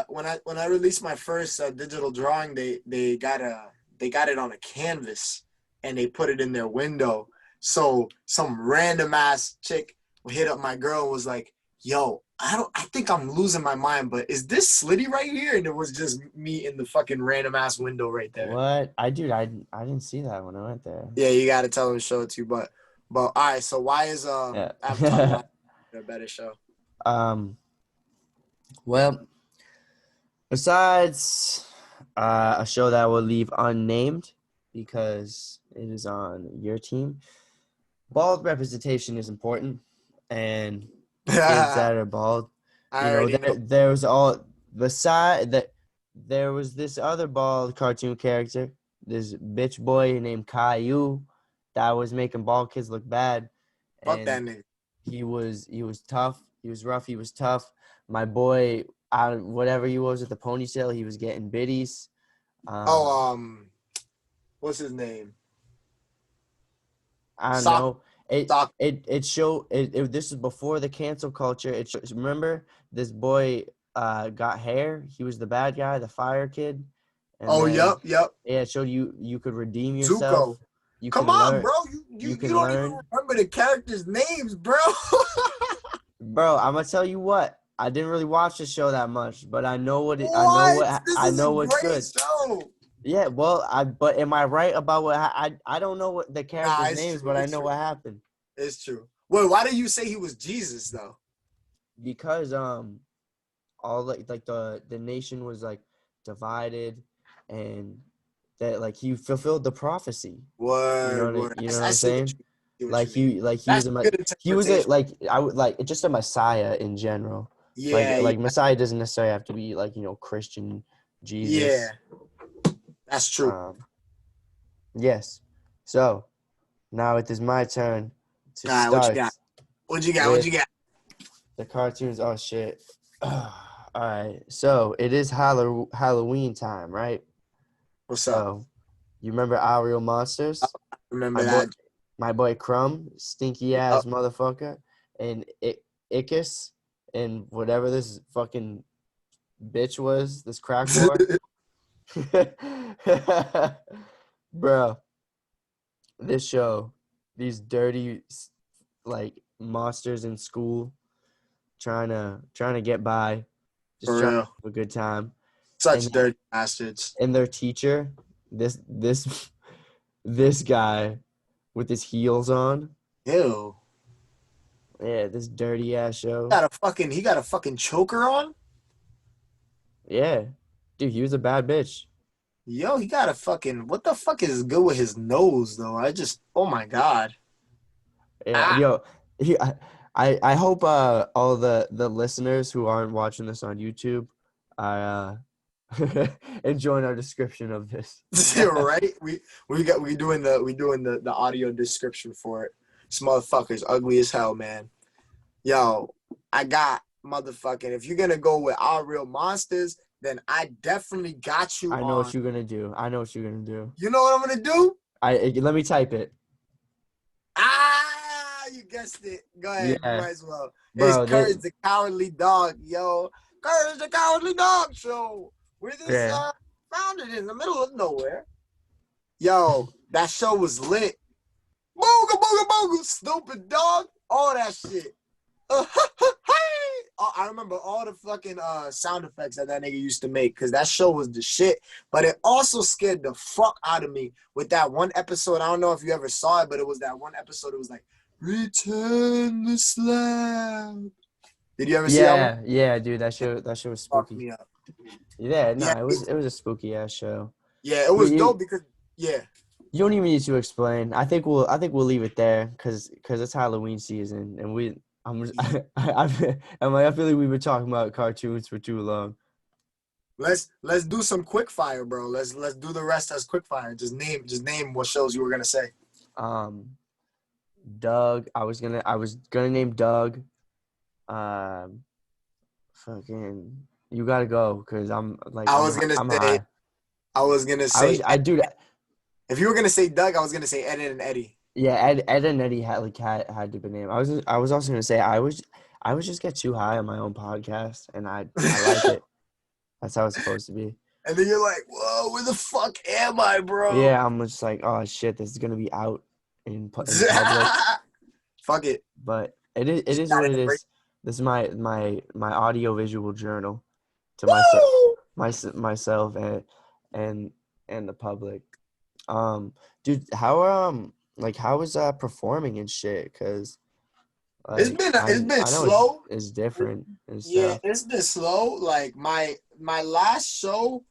when I released my first digital drawing, they got it on a canvas and they put it in their window. So some random ass chick hit up my girl and was like, "Yo, I think I'm losing my mind, but is this Slitty right here?" And it was just me in the fucking random ass window right there. What? I didn't see that when I went there. Yeah, you got to tell them to show it to you. But all right. So why is Avatar Yeah. a better show? Well, besides a show that will leave unnamed because it is on your team, bald representation is important, and kids that are bald, I already know. there's all beside that. There was this other bald cartoon character, this bitch boy named Caillou, that was making bald kids look bad, Fuck that and nigga. he was tough. He was rough. He was tough. My boy, whatever he was with the ponytail, he was getting biddies. What's his name? I don't Sock. know. This is before the cancel culture. Remember this boy got hair. He was the bad guy, the fire kid. And Oh, then, yep. yeah, it showed you could redeem Zuko. yourself. You Come can on, learn. bro. You don't even remember the characters' names, bro. Bro, I'm gonna tell you what. I didn't really watch the show that much, but I know what This is a what's great good. show. Yeah, well, but am I right about I don't know what the Nah, characters' it's names, true. but I It's know true. what happened. It's true. Wait, why did you say he was Jesus though? Because all like the nation was like divided, and that like he fulfilled the prophecy. Word. You know what I I'm see saying? what you mean. He That's was a good he was a interpretation. like I would like just a messiah in general. Yeah, Messiah doesn't necessarily have to be like Christian Jesus. yeah. That's true. Yes. So now it is my turn to All right, what you start got? What you got? What with you got? the cartoons. Oh shit. All right. So it is Halloween time, right? What's up? So you remember Our Real Monsters? Remember that? My boy Crumb, stinky ass Yep. motherfucker, and Ickis, and whatever this fucking bitch was, this crack whore. Bro, this show, these dirty like monsters in school trying to get by, just For trying to real. have a good time. Such And dirty bastards. and their teacher, this this guy with his heels on. Ew. Yeah, this dirty ass show. He got a fucking choker on? Yeah. Dude, he was a bad bitch. Yo, he got a fucking what the fuck is good with his nose though? Oh my god. Yeah, yo, I hope all the listeners who aren't watching this on YouTube are and join our description of this. Right? We doing the audio description for it. This motherfucker's ugly as hell, man. Yo, I got motherfucking. If you're gonna go with Our Real Monsters, then I definitely got you. I know what you're gonna do. You know what I'm gonna do? Let me type it. You guessed it. Go ahead. Yeah. You might as well. Bro, It's Courage the Cowardly Dog, yo. Courage the Cowardly Dog show. Where this founded in the middle of nowhere. Yo, that show was lit. Booga booga booga, stupid dog. All that shit. I remember all the fucking sound effects that nigga used to make because that show was the shit. But it also scared the fuck out of me with that one episode. I don't know if you ever saw it, but it was that one episode. It was like, Return the Slab. Did you ever see that one? Yeah, dude. That show was Fuck spooky. me up. Yeah, no, Yeah, it was a spooky ass show. Yeah, it was dope because you don't even need to explain. I think we'll leave it there because it's Halloween season and I feel like we've been talking about cartoons for too long. Let's do some quick fire, bro. Let's do the rest as quick fire. Just name what shows you were gonna say. Doug. I was gonna name Doug. Fucking, you gotta go because I'm like. I was gonna say. Dude. If you were gonna say Doug, I was gonna say Ed and Eddie. Yeah, Ed and Eddie had to be named. I was also gonna say I was just get too high on my own podcast and I like it. That's how it's supposed to be. And then you're like, whoa, where the fuck am I, bro? Yeah, I'm just like, oh shit, this is gonna be out in public. Fuck it. But it is what it is. This is my audio visual journal to myself and the public. Dude, how was performing and shit? Cause it's been slow. It's different. It's been slow. Like my last show,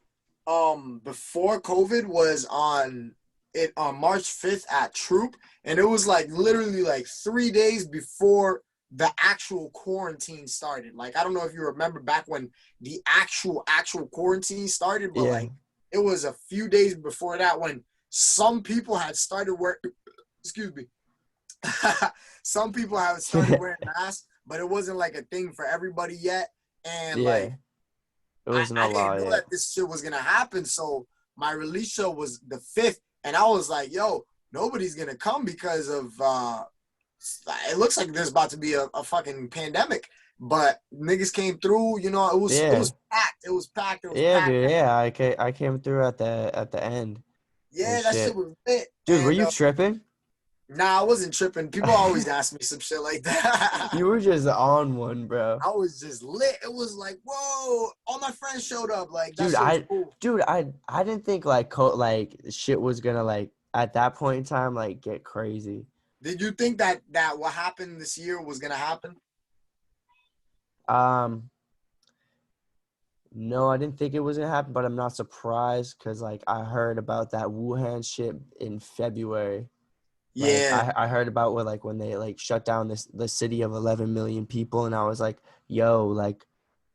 before COVID was on March 5th at Troop, and it was like literally like 3 days before the actual quarantine started. Like I don't know if you remember back when the actual quarantine started, but like it was a few days before that when some people had started wearing. Excuse me. Some people have started wearing masks, but it wasn't like a thing for everybody yet. And like, it wasn't I didn't know that this shit was gonna happen. So my release show was the 5th, and I was like, "Yo, nobody's gonna come because of it looks like there's about to be a fucking pandemic." But niggas came through. You know, it was packed. It was packed. Dude. Yeah, I came through at the end. Yeah, that shit was lit. Dude, were you tripping? Nah, I wasn't tripping. People always ask me some shit like that. You were just on one, bro. I was just lit. It was like, whoa! All my friends showed up. Like, that I didn't think like shit was gonna like at that point in time like get crazy. Did you think that what happened this year was gonna happen? No, I didn't think it was gonna happen, but I'm not surprised because like I heard about that Wuhan shit in February. Yeah, I heard about when they like shut down the city of 11 million people, and I was like, yo, like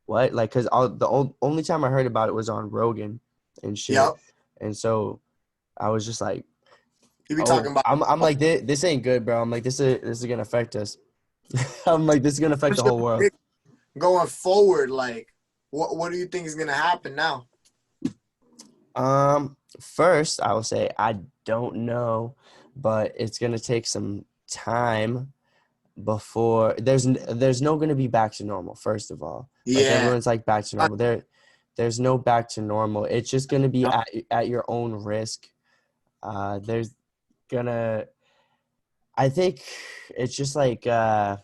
what? Like, cause only time I heard about it was on Rogan and shit. Yep. And so I was just like, you be talking about. I'm like, this ain't good, bro. I'm like, this is gonna affect us. I'm like, this is gonna affect the whole world. Going forward, like, what do you think is gonna happen now? First, I will say I don't know, but it's gonna take some time before there's no gonna be back to normal. First of all, like everyone's like back to normal. There's no back to normal. It's just gonna be at your own risk. There's gonna, I think it's just like gonna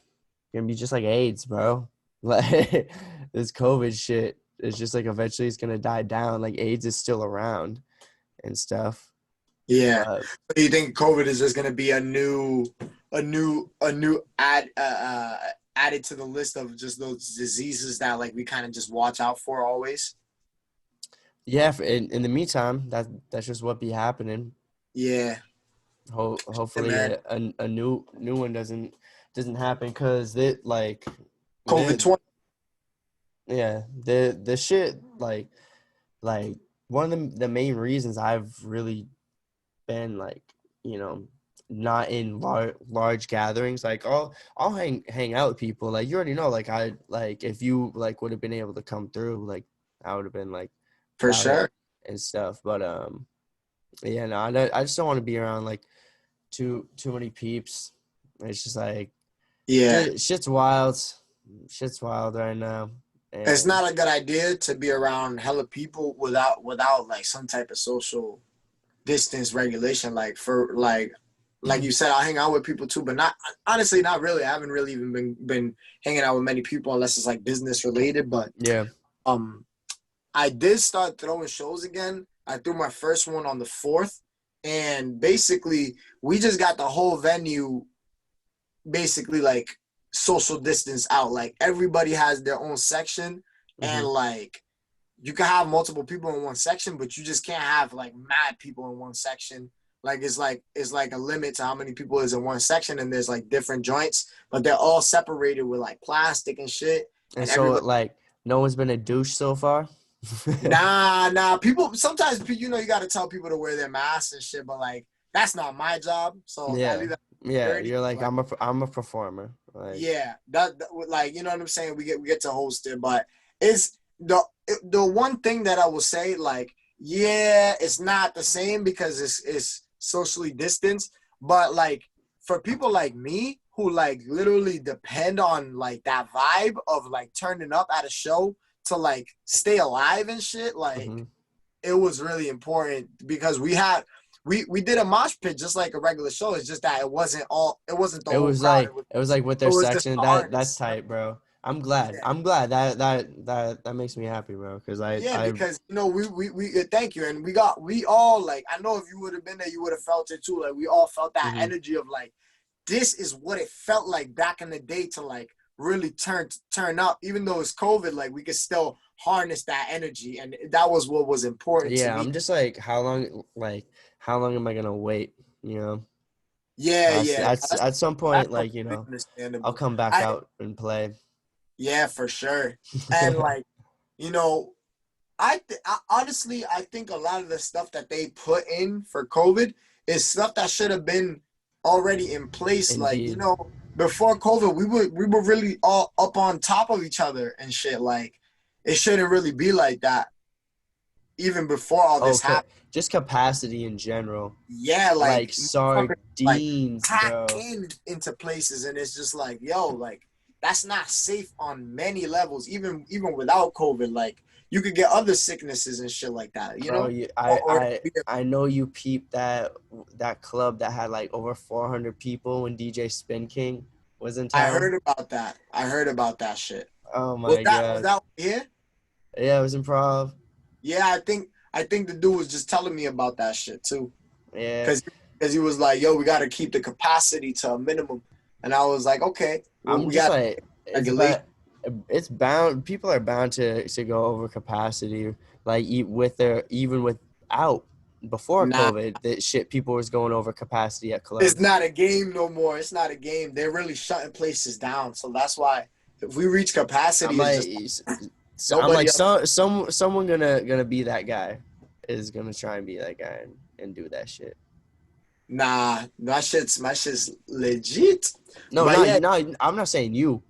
be just like AIDS, bro. Like this COVID shit. It's just like eventually it's gonna die down. Like AIDS is still around and stuff. Yeah. Do you think COVID is just gonna be a new added to the list of just those diseases that like we kind of just watch out for always? Yeah. In the meantime, that's just what be happening. Yeah. Hopefully a new one doesn't happen because it COVID-20. Yeah, the shit like like one of the main reasons I've really been like, you know, not in large gatherings. Like I'll hang out with people. Like you already know. Like I like if you like would have been able to come through, like I would have been like For about it sure. and stuff. But yeah, no, I just don't want to be around like too many peeps. It's just like Yeah. shit's wild. Shit's wild right now. It's And not a good idea to be around hella people without like some type of social distance regulation. Like for like you said, I hang out with people too, but not honestly, not really. I haven't really even been hanging out with many people unless it's like business related. But yeah, um, I did start throwing shows again. I threw my first one on the 4th, and basically we just got the whole venue basically like social distance out. Like everybody has their own section, and like you can have multiple people in one section, but you just can't have like mad people in one section. Like it's like a limit to how many people is in one section, and there's like different joints, but they're all separated with like plastic and shit. and And so everybody, like no one's been a douche so far. nah. People sometimes you got to tell people to wear their masks and shit, but like that's not my job. So I Yeah, leave that yeah. security. You're like Like, I'm a performer. Like yeah, that like you know what I'm saying. We get to host it, but it's the one thing that I will say like yeah, it's not the same because it's socially distanced, but like for people like me who like literally depend on like that vibe of like turning up at a show to like stay alive and shit, like mhm. it was really important because we did a mosh pit just like a regular show. It's just that it wasn't the whole crowd. It was like with It their was just section. the That's artists. tight, bro. I'm glad. Yeah. I'm glad that makes me happy, bro. Because Yeah, I because we thank you, and we all like I know if you would have been there, you would have felt it too. Like we all felt that mhm. energy of like this is what it felt like back in the day to like really turn up. Even though it's COVID, like we could still harness that energy, and that was what was important to Yeah, me. I'm just like how long am I gonna wait? You know, Yeah, yeah, that's at some that's point, like completely I'll understandable. come back I out and play. Yeah, for sure, and like you know honestly, I think a lot of the stuff that they put in for COVID is stuff that should have been already in place. Like, Indeed. before COVID, we were really all up on top of each other and shit. Like, it shouldn't really be like that. Even before all this Okay, happened. just capacity in general. Yeah, Like like motherfuckers like sardines, pack bro. in into places, and it's just like, yo, like that's not safe on many levels. Even without COVID, like you could get other sicknesses and shit like that, Bro, or it could be I know you peeped that club that had like over 400 people when DJ Spin King was in I town. heard about that. I heard about that shit. Oh Was my that was god. that here? Yeah, it was improv. Yeah, I think the dude was just telling me about that shit too, Yeah. because he was like, "Yo, we got to keep the capacity to a minimum," and I was like, "Okay, well, I'm we just got like regulation." it's bound people are bound to go over capacity like even without before Nah, COVID that shit people was going over capacity at it's clubs. not a game no more. It's not a game. They're really shutting places down. So that's why if we reach I'm capacity, it's like just I'm like nobody else. someone gonna be that guy is gonna try and be that guy and do that shit. Nah, my shit's legit. No, But yeah, no, I'm not saying you.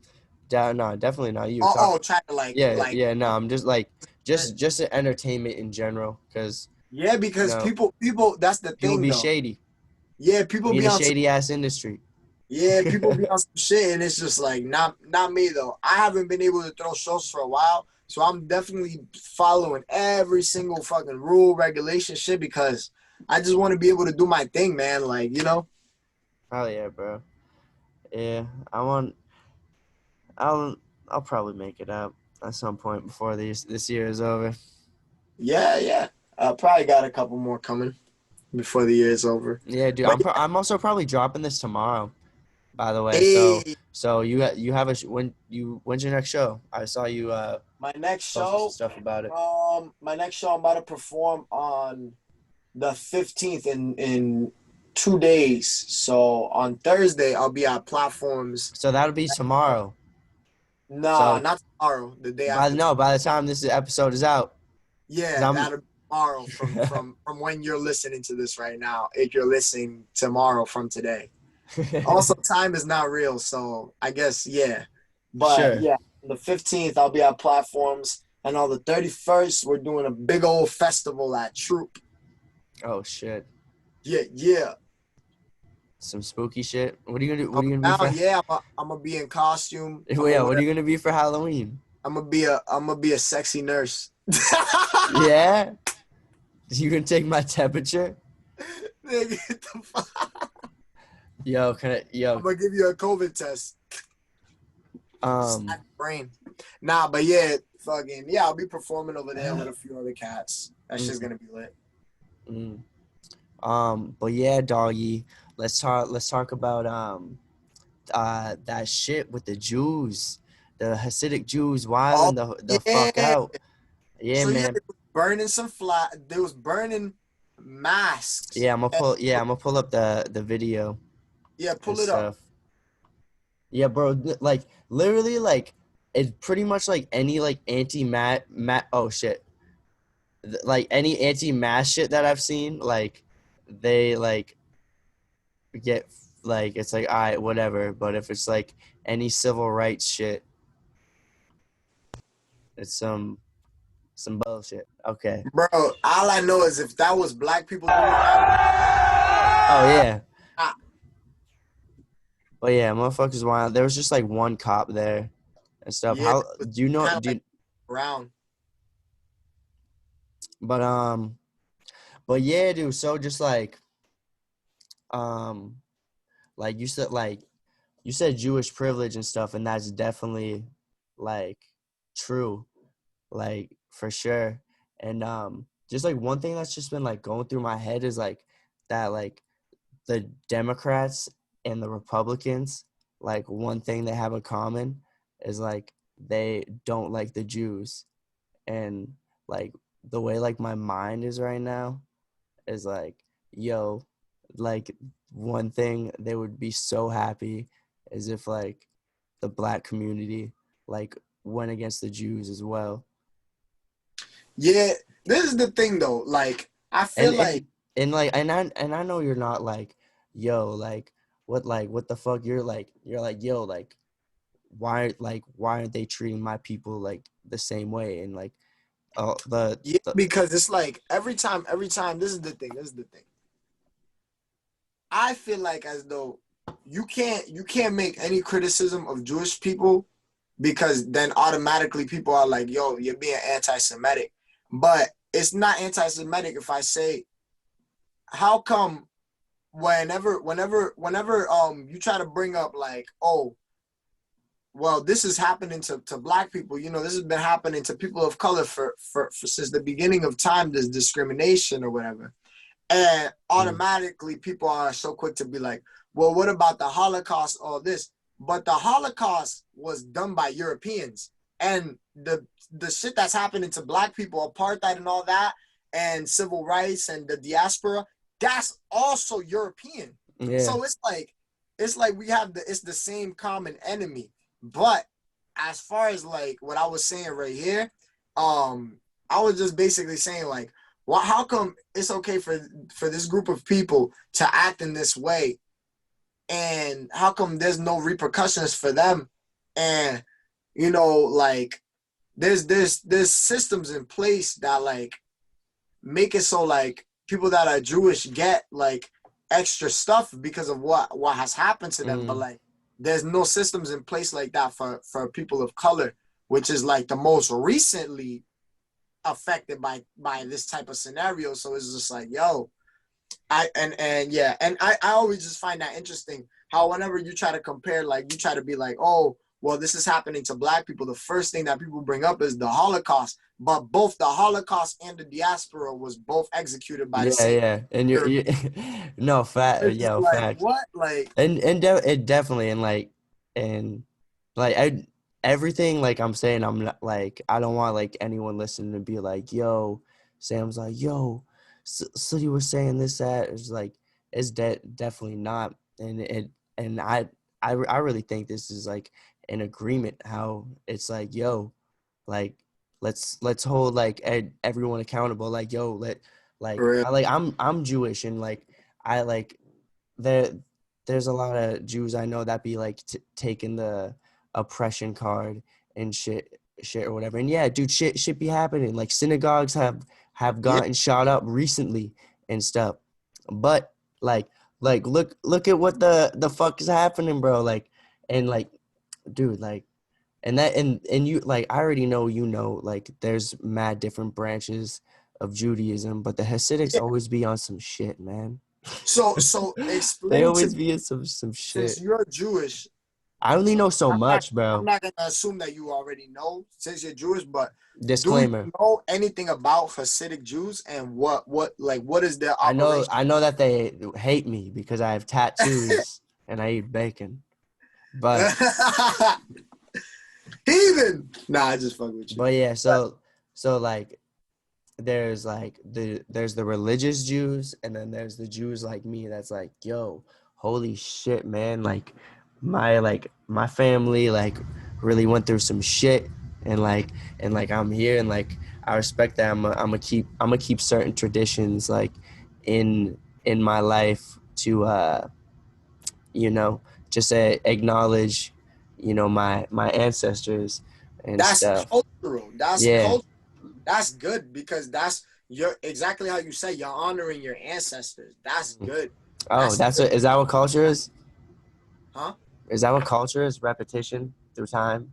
No, definitely not you. try to Yeah, like yeah, no, I'm just like just entertainment in general because yeah, you because know people that's the people thing be though. shady. Yeah, people We in be a on some shady ass industry. yeah, people be on some shit, and it's just like not me though. I haven't been able to throw shows for a while, so I'm definitely following every single fucking rule, regulation, shit because I just want to be able to do my thing, man. Like Oh yeah, bro. Yeah, I want. I'll I'll probably make it up at some point before this year is over. yeah, yeah. I probably got a couple more coming before the year is over. Yeah, dude. But I'm also probably dropping this tomorrow. By the way, hey, so you have when's your next show? I saw you my next posted some show, stuff about it. I'm about to perform on the 15th in 2 days. So on Thursday, I'll be at platforms. So that'll be tomorrow. Nah, So not tomorrow. The day after tomorrow. by the time this episode is out. 'Cause Yeah, that'll be tomorrow from when you're listening to this right now. If you're listening tomorrow from today. Also, time is not real, so I guess yeah. But Sure. yeah, on the 15th I'll be at platforms, and on the 31st we're doing a big old festival at Troop. Oh shit. Yeah, yeah. Some spooky shit. What are you gonna do? What I'm are you gonna be down. for? Yeah, I'm gonna be in costume. I'm Yeah. gonna What are wear. you gonna be for Halloween? I'm gonna be a sexy nurse. Yeah. You gonna take my temperature? Nigga, get the fuck. Yo, can I? I'm Yo. gonna give you a COVID test. Um. Snap your brain. Nah, but yeah, fucking yeah. I'll be performing over there with a few other cats. That shit's mm, gonna be lit. mm. But yeah, doggy. Let's talk about that shit with the Jews, the Hasidic Jews Oh wilding the fuck yeah. out. Yeah, So yeah, man. they was burning some fly. They was burning masks. And, I'm gonna pull up the video yeah, and pull it up. stuff. Yeah, bro. Like literally, like it's pretty much like any like anti-mat. Oh shit. Like any anti-mask shit that I've seen, like they like get like it's like all right, whatever. But if it's like any civil rights shit, it's some bullshit. Okay. Bro, all I know is if that was black people doing that, Oh yeah. ah, But yeah, motherfuckers wild. There was just like one cop there and stuff. yeah, How it was do you know? kind of like around. But but yeah, dude. So just um, like you said Jewish privilege and stuff, and that's definitely like true, like for sure. And just like one thing that's just been like going through my head is like that like the Democrats and the Republicans, like one thing they have in common is like they don't like the Jews. And like the way like my mind is right now is like, yo, like one thing they would be so happy is if like the black community like went against the Jews as well. Yeah, this is the thing though. Like, I feel And like like and I know you're not yo, like what the fuck you're like yo, why aren't they treating my people like the same way? And like yeah, the because it's like every time. This is the thing. I feel like as though you can't make any criticism of Jewish people because then automatically people are like, yo, you're being anti-Semitic. But it's not anti-Semitic if I say, how come whenever you try to bring up like, oh, well, this is happening to black people, this has been happening to people of color for since the beginning of time, this discrimination or whatever. And automatically people are so quick to be like, well, what about the Holocaust, all this? But the Holocaust was done by Europeans. And the shit that's happening to black people, apartheid and all that, and civil rights and the diaspora, that's also European. yeah. So it's like it's the same common enemy. But as far as like what I was saying right here, I was just basically saying like, well, how come it's okay for this group of people to act in this way, and how come there's no repercussions for them? And like there's systems in place that like make it so like people that are Jewish get like extra stuff because of what has happened to them, but like there's no systems in place like that for people of color, which is like the most recently affected by this type of scenario. So it's just like, yo, I always just find that interesting how whenever you try to compare, like you try to be like, oh, well, this is happening to black people, the first thing that people bring up is the Holocaust. But both the Holocaust and the diaspora was both executed by the Yeah, same yeah. And Europeans. no, It's just yo, like, facts. what? Like, It definitely and like everything like I'm saying, I'm not like I don't want like anyone listening to be like, yo, Sam's like, yo, so you were saying this, that. It's like it's definitely not. And I really think this is like an agreement how it's like, yo, like let's hold like everyone accountable. Like, yo, For real. I'm Jewish, and like I like there there's a lot of Jews I know that be like taking the oppression card and shit or whatever. And yeah, dude, shit be happening. Like synagogues have Yeah. gotten shot up recently and stuff. But like look at what the fuck is happening, bro. Like and like dude, like and you like I already know like there's mad different branches of Judaism, but the Hasidics Yeah. always be on some shit, man. So They explain to always me, be in some since shit. you're Jewish. I only know so much, I'm bro. not gonna assume that you already know since you're Jewish, but do Disclaimer. you know anything about Hasidic Jews and what is their operation? I know that they hate me because I have tattoos and I eat bacon. But Heathen. Nah, I just fuck with you. but yeah, so like there's like there's the religious Jews, and then there's the Jews like me that's like, yo, holy shit, man, like my family like really went through some shit, and like I'm here, and like I respect that. I'm gonna keep certain traditions like in my life to you know, just acknowledge, my ancestors and That's stuff. cultural. That's Yeah. cultural. That's good because that's you're exactly how you say you're honoring your ancestors. That's good. Oh, That's good. is that what culture is? Huh? Is that what culture is? Repetition through time?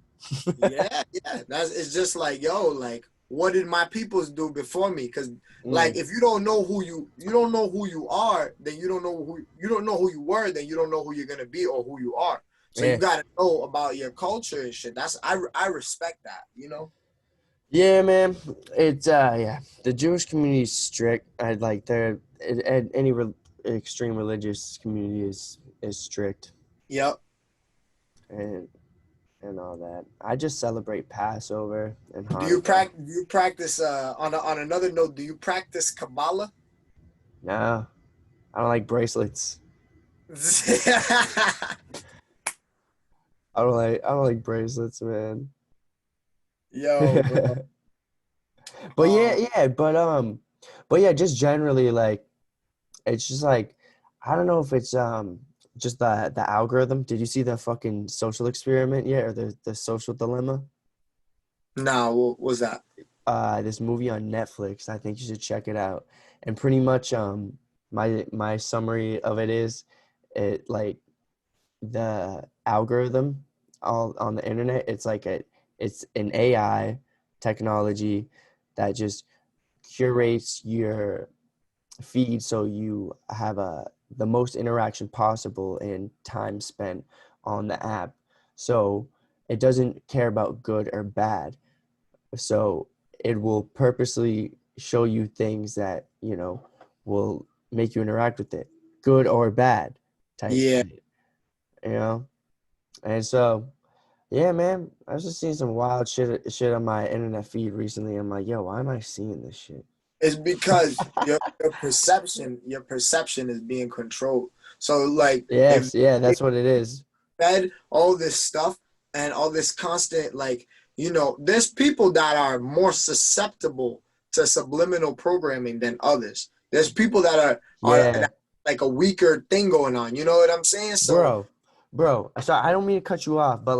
Yeah, yeah. That's it's just like, yo, like what did my peoples do before me? Because like Mm, if you don't know you don't know who you are, then you don't know who you were, then you don't know who you're gonna be or who you are. So you yeah. gotta know about your culture and shit. I respect that, you know? Yeah, man. It's yeah. The Jewish community is strict. I like any extreme religious community is strict Yep. and all that. I just celebrate Passover and Do you practice on another note, do you practice Kabbalah? No, I don't like bracelets. I don't like bracelets, man. Yo, bro. But yeah, Um, but yeah, just generally like it's just like I don't know if it's just the algorithm. Did you see the fucking social experiment yet, or the social dilemma? nah, what was that? This movie on Netflix. I think you should check it out. And pretty much my summary of it is it like the algorithm all on the internet, it's an AI technology that just curates your feed so you have the most interaction possible and time spent on the app. So it doesn't care about good or bad. So it will purposely show you things that, will make you interact with it, good or bad type Yeah. shit, you know? And so, yeah, man, I was just seeing some wild shit on my internet feed recently. I'm like, yo, why am I seeing this shit? It's because your perception is being controlled. So like if Yes, yeah, they that's what it is. fed all this stuff and all this constant like, there's people that are more susceptible to subliminal programming than others. There's people that are Yeah, like a weaker thing going on. You know what I'm saying? So bro. Sorry, I don't mean to cut you off, but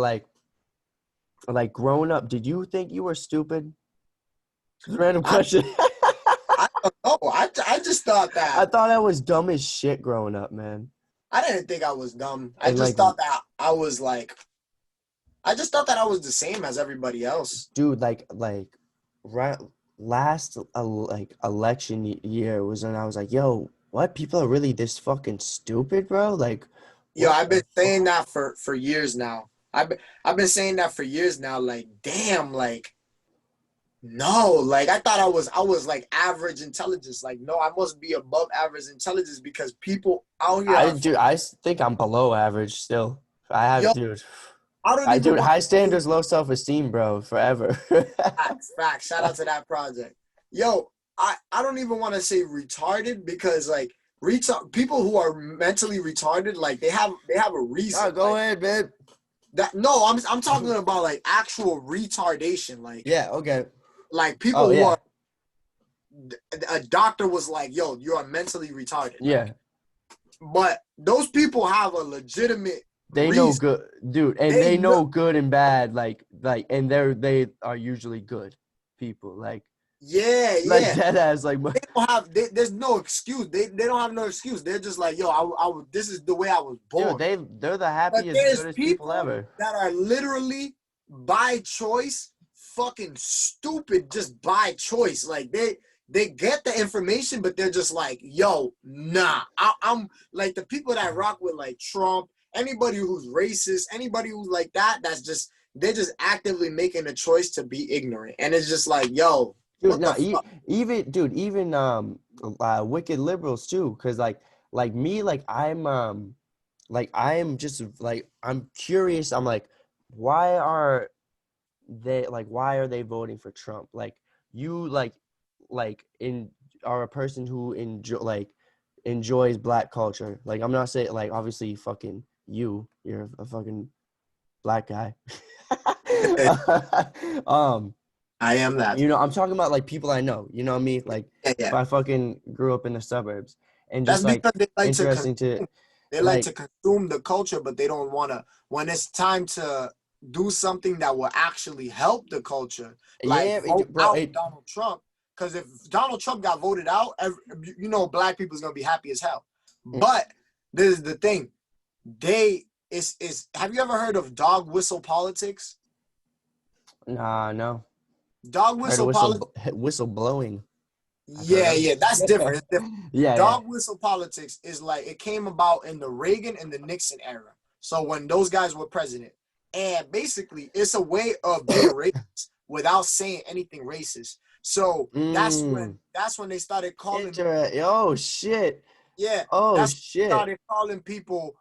like growing up, did you think you were stupid? Just a random I question. I don't know. I just thought I that thought I was dumb as shit growing up, man. I didn't think I was dumb. I And just like, thought that I was like I just thought that I was the same as everybody else. dude, right last like election year was when I was like, yo, what? People are really this fucking stupid, bro? Like, Yo, what I've been the saying fuck? that for years now. I've been saying that for years now. Like, damn, like, no, like I was like average intelligence. Like, no, I must be above average intelligence because people out here are I think I'm below average still. yo. Dude. I don't even want High to say standards, low self-esteem, bro, forever. facts. Facts. Shout out to that project. Yo, I don't even want to say retarded because like people who are mentally retarded, like they have a reason. Oh, go Like ahead, man. that. No, I'm talking about like actual retardation. Like Yeah, okay. Like people Oh who yeah. are, a doctor was like, "Yo, you're mentally retarded." Yeah. But those people have a legitimate They know reason. good, dude, and They they know, know good and bad, and they are usually good people, yeah, like yeah. dead ass, like, They don't have. There's no excuse. They don't have no excuse. They're just like, yo, this is the way I was dude, born. they're the But happiest, there's goodest people people ever. that are literally by choice, fucking stupid, just by choice. Like they get the information, but they're just like, yo, nah. I'm like the people that rock with like Trump, anybody who's racist, anybody who's like that. That's just they're just actively making a choice to be ignorant, and it's just like, yo, Dude, what the no, fuck? even wicked liberals too, because like me, I'm just like I'm curious. I'm like, why are why are they voting for Trump? Like you in are a person who enjoys black culture. Like I'm not saying like obviously fucking you're a fucking black guy. um I am that. I'm talking about like people I know, you know what I mean? Like Yeah, if yeah. I fucking grew up in the suburbs and That's just like because they like to interesting to they like like to consume the culture, but they don't want to. When it's time to do something that will actually help the culture, like yeah, vote bro, out Donald Trump. Because if Donald Trump got voted out, black people's gonna be happy as hell. But this is the thing: they is. Have you ever heard of dog whistle politics? nah, no. Dog Heard a whistle politics. whistle blowing. I've heard Yeah, of. yeah, that's different. It's different. Yeah, yeah. Dog whistle politics is like it came about in the Reagan and the Nixon era. So when those guys were president, and basically it's a way of being racist without saying anything racist. So that's when they started calling. Oh shit. Yeah, Oh that's when they shit. started calling people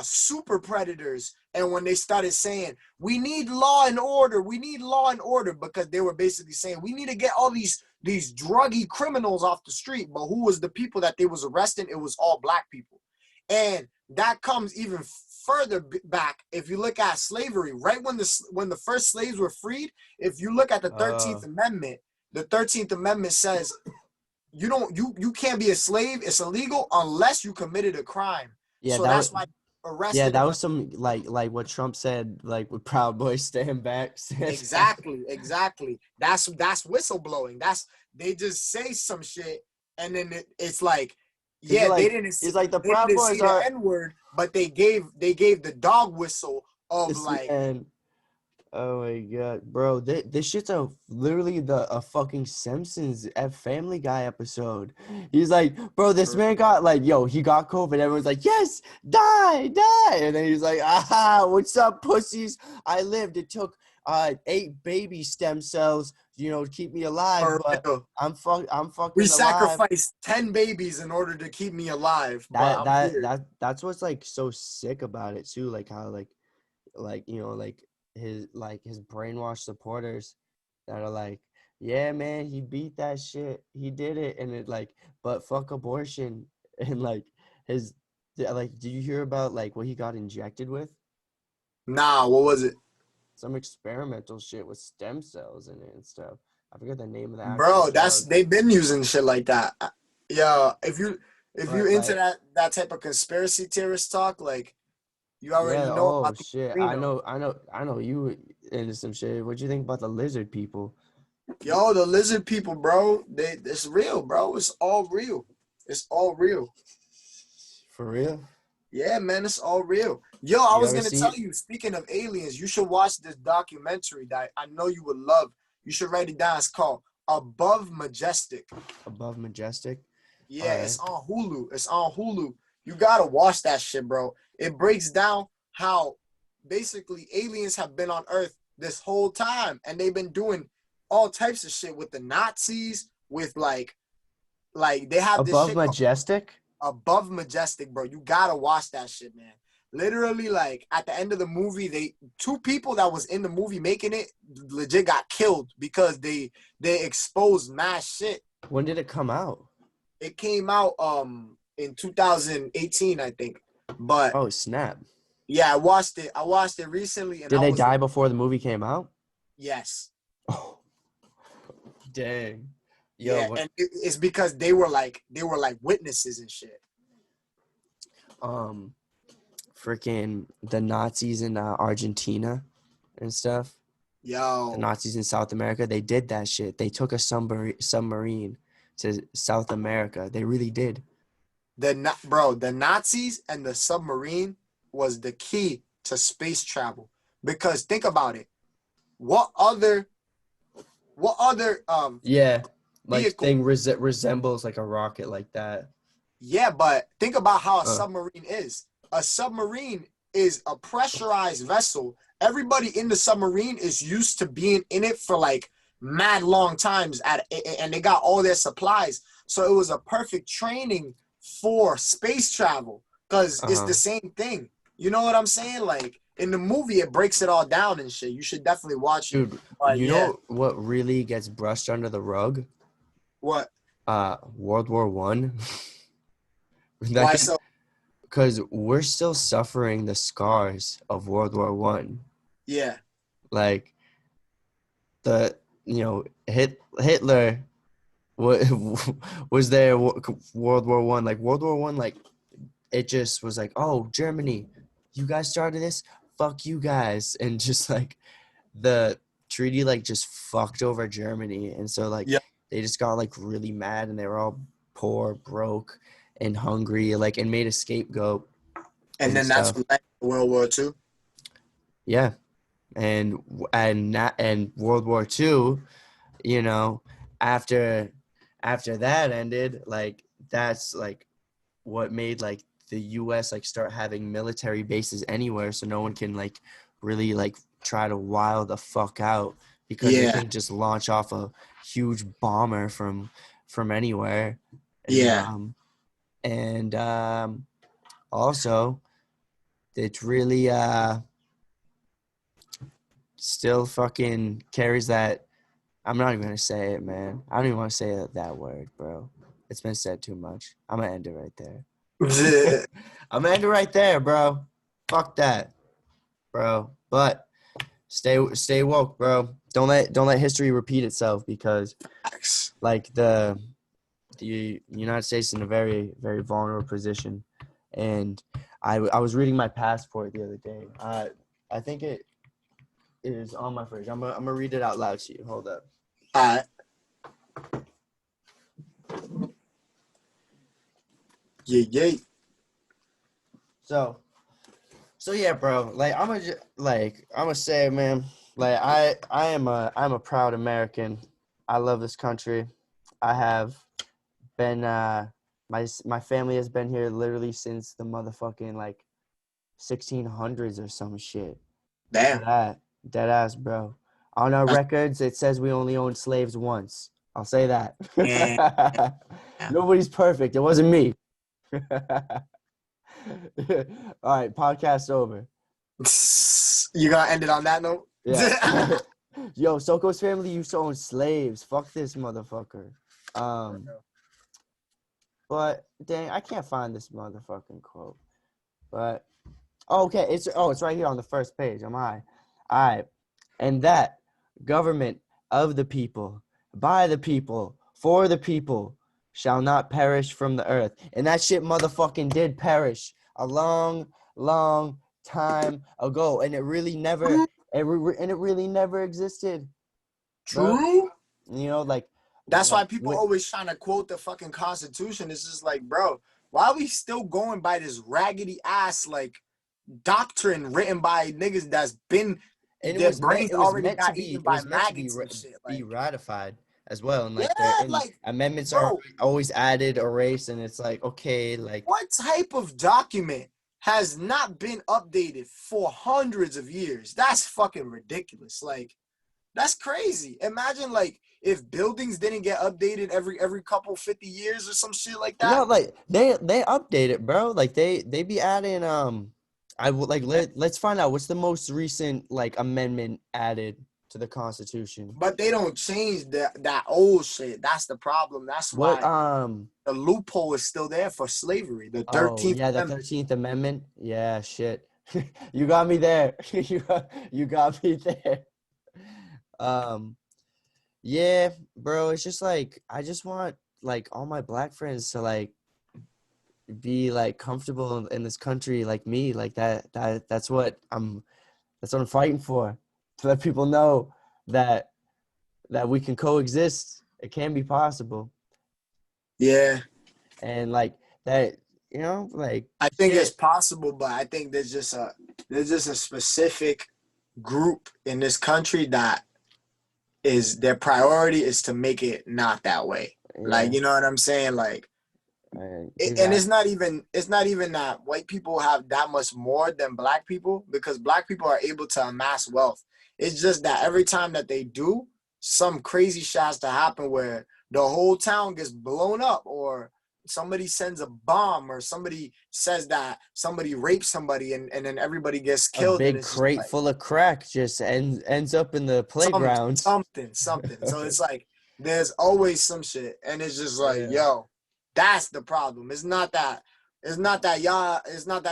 super predators. And when they started saying we need law and order, because they were basically saying we need to get all these druggy criminals off the street. But who was the people that they was arresting? It was all black people. And that comes even further back. If you look at slavery, right when the first slaves were freed, if you look at the 13th Amendment, the 13th Amendment says you can't be a slave. It's illegal unless you committed a crime. Yeah, So that's why arrested that him. was some like what Trump said, like with Proud Boys stand back. Exactly. That's whistleblowing. They just say some shit and then it's like, yeah, like, they didn't see, it's like the they Proud didn't Boys see the are N-word, but they gave the dog whistle of like, and oh my god, bro, this shit's literally a fucking Simpsons at Family Guy episode. He's like, bro, this man got he got COVID. Everyone's like, yes, die, and then he's like, aha, what's up, pussies? I lived. It took 8 baby stem cells, to keep me alive, but I'm fucking we alive. sacrificed 10 babies in order to keep me alive. But That's what's like so sick about it too, like how his brainwashed supporters that are like, yeah, man, he beat that shit, he did it, and it but fuck abortion, and his did you hear about what he got injected with? Nah, what was it? Some experimental shit with stem cells in it and stuff. I forget the name of the Bro, drug. they've been using shit like that. Yeah, if you into that type of conspiracy theorist talk, like you already know about the shit. neutrino. I know you into some shit. What do you think about the lizard people? Yo, the lizard people, bro. It's real, bro. It's all real. It's all real. For real? Yeah, man, it's all real. Yo, I was gonna tell it? you, speaking of aliens, you should watch this documentary that I know you would love. You should write it down. It's called Above Majestic. Above Majestic? Yeah, right. It's on Hulu. It's on Hulu. You gotta watch that shit, bro. It breaks down how basically aliens have been on Earth this whole time, and they've been doing all types of shit with the Nazis, with like they have this shit Above Majestic? Above Majestic, bro. You gotta watch that shit, man. Literally, at the end of the movie, 2 people that was in the movie making it legit got killed because they exposed mass shit. When did it come out? It came out in 2018, I think. But oh snap! Yeah, I watched it recently. And did they die before the movie came out? Yes. Oh. Dang. Yo, Yeah, and it's because they were like witnesses and shit. freaking the Nazis in Argentina and stuff. The Yo, Nazis in South America, they did that shit. They took a submarine to South America. They really did. the Nazis and the submarine was the key to space travel. Because think about it. What other Yeah, like vehicle? thing resembles like a rocket like that. Yeah, but think about how a submarine is. A submarine is a pressurized vessel. Everybody in the submarine is used to being in it for like mad long times and they got all their supplies. So it was a perfect training for space travel because it's the same thing. You know what I'm saying? Like in the movie, it breaks it all down and shit. You should definitely watch it. Dude, But you yeah. know what really gets brushed under the rug? What? World War One. Why so? Because we're still suffering the scars of World War One. Yeah. Like Hitler was there World War One. Like World War One, like it just was like, oh, Germany, you guys started this, fuck you guys, and just like the treaty like just fucked over Germany, and so like they just got like really mad, and they were all poor, broke, and hungry, like, and made a scapegoat. And then stuff. That's what led to World War II. Yeah, and World War II, you know, after that ended, like that's like what made like the U.S. like start having military bases anywhere, so no one can like really like try to wild the fuck out because they can just launch off a huge bomber from anywhere. And also it really still fucking carries that. I'm not even gonna say it, man. I don't even want to say that word, bro. It's been said too much. I'm gonna end it right there. I'm gonna end it right there, bro. Fuck that, bro. But stay woke, bro. Don't let history repeat itself, because like the United States is in a very, very vulnerable position. And I was reading my passport the other day. I think it is on my fridge. I'm gonna read it out loud to you. Hold up. All right. Yeah. So yeah, bro. Like I'm gonna say, man. Like I'm a proud American. I love this country. I have been my family has been here literally since the motherfucking like 1600s or some shit. Damn. Dead ass, bro. On our records, it says we only owned slaves once. I'll say that. Nobody's perfect. It wasn't me. All right, podcast over. You gotta end it on that note? Yeah. Yo, Soko's family used to own slaves. Fuck this motherfucker. But dang, I can't find this motherfucking quote. But okay, it's right here on the first page. Am I? All right. And that government of the people, by the people, for the people, shall not perish from the earth. And that shit motherfucking did perish a long, long time ago, and it really never existed. True. Bro. You know, like that's why people always trying to quote the fucking Constitution. It's just like, bro, why are we still going by this raggedy ass like doctrine written by niggas that's been and their brains already got eaten by maggots and shit. Be ratified as well, and like amendments bro, are always added, erased, and it's like, okay, like what type of document has not been updated for hundreds of years? That's fucking ridiculous. Like, that's crazy. Imagine like if buildings didn't get updated every couple 50 years or some shit like that. No, like they update it, bro. Like they be adding let's find out what's the most recent like amendment added to the Constitution. But they don't change that old shit. That's the problem. That's why the loophole is still there for slavery. The 13th the 13th Amendment. Yeah, shit. You got me there. You got me there. Yeah, bro. It's just like I just want like all my black friends to like be like comfortable in this country like me, like that's what I'm fighting for, to let people know that we can coexist. It can be possible. Yeah. And like that, like I think it's shit. possible, but I think there's just a specific group in this country that is their priority is to make it not that way. Like, Yeah, you know what I'm saying? Like, and exactly. it's not even that white people have that much more than black people, because black people are able to amass wealth. It's just that every time that they do, some crazy shit has to happen where the whole town gets blown up, or somebody sends a bomb, or somebody says that somebody raped somebody, and then everybody gets A killed, and big it's just crate like full of crack just ends up in the playground. something. So it's like there's always some shit, and it's just like, Yeah. yo, that's the problem. It's not that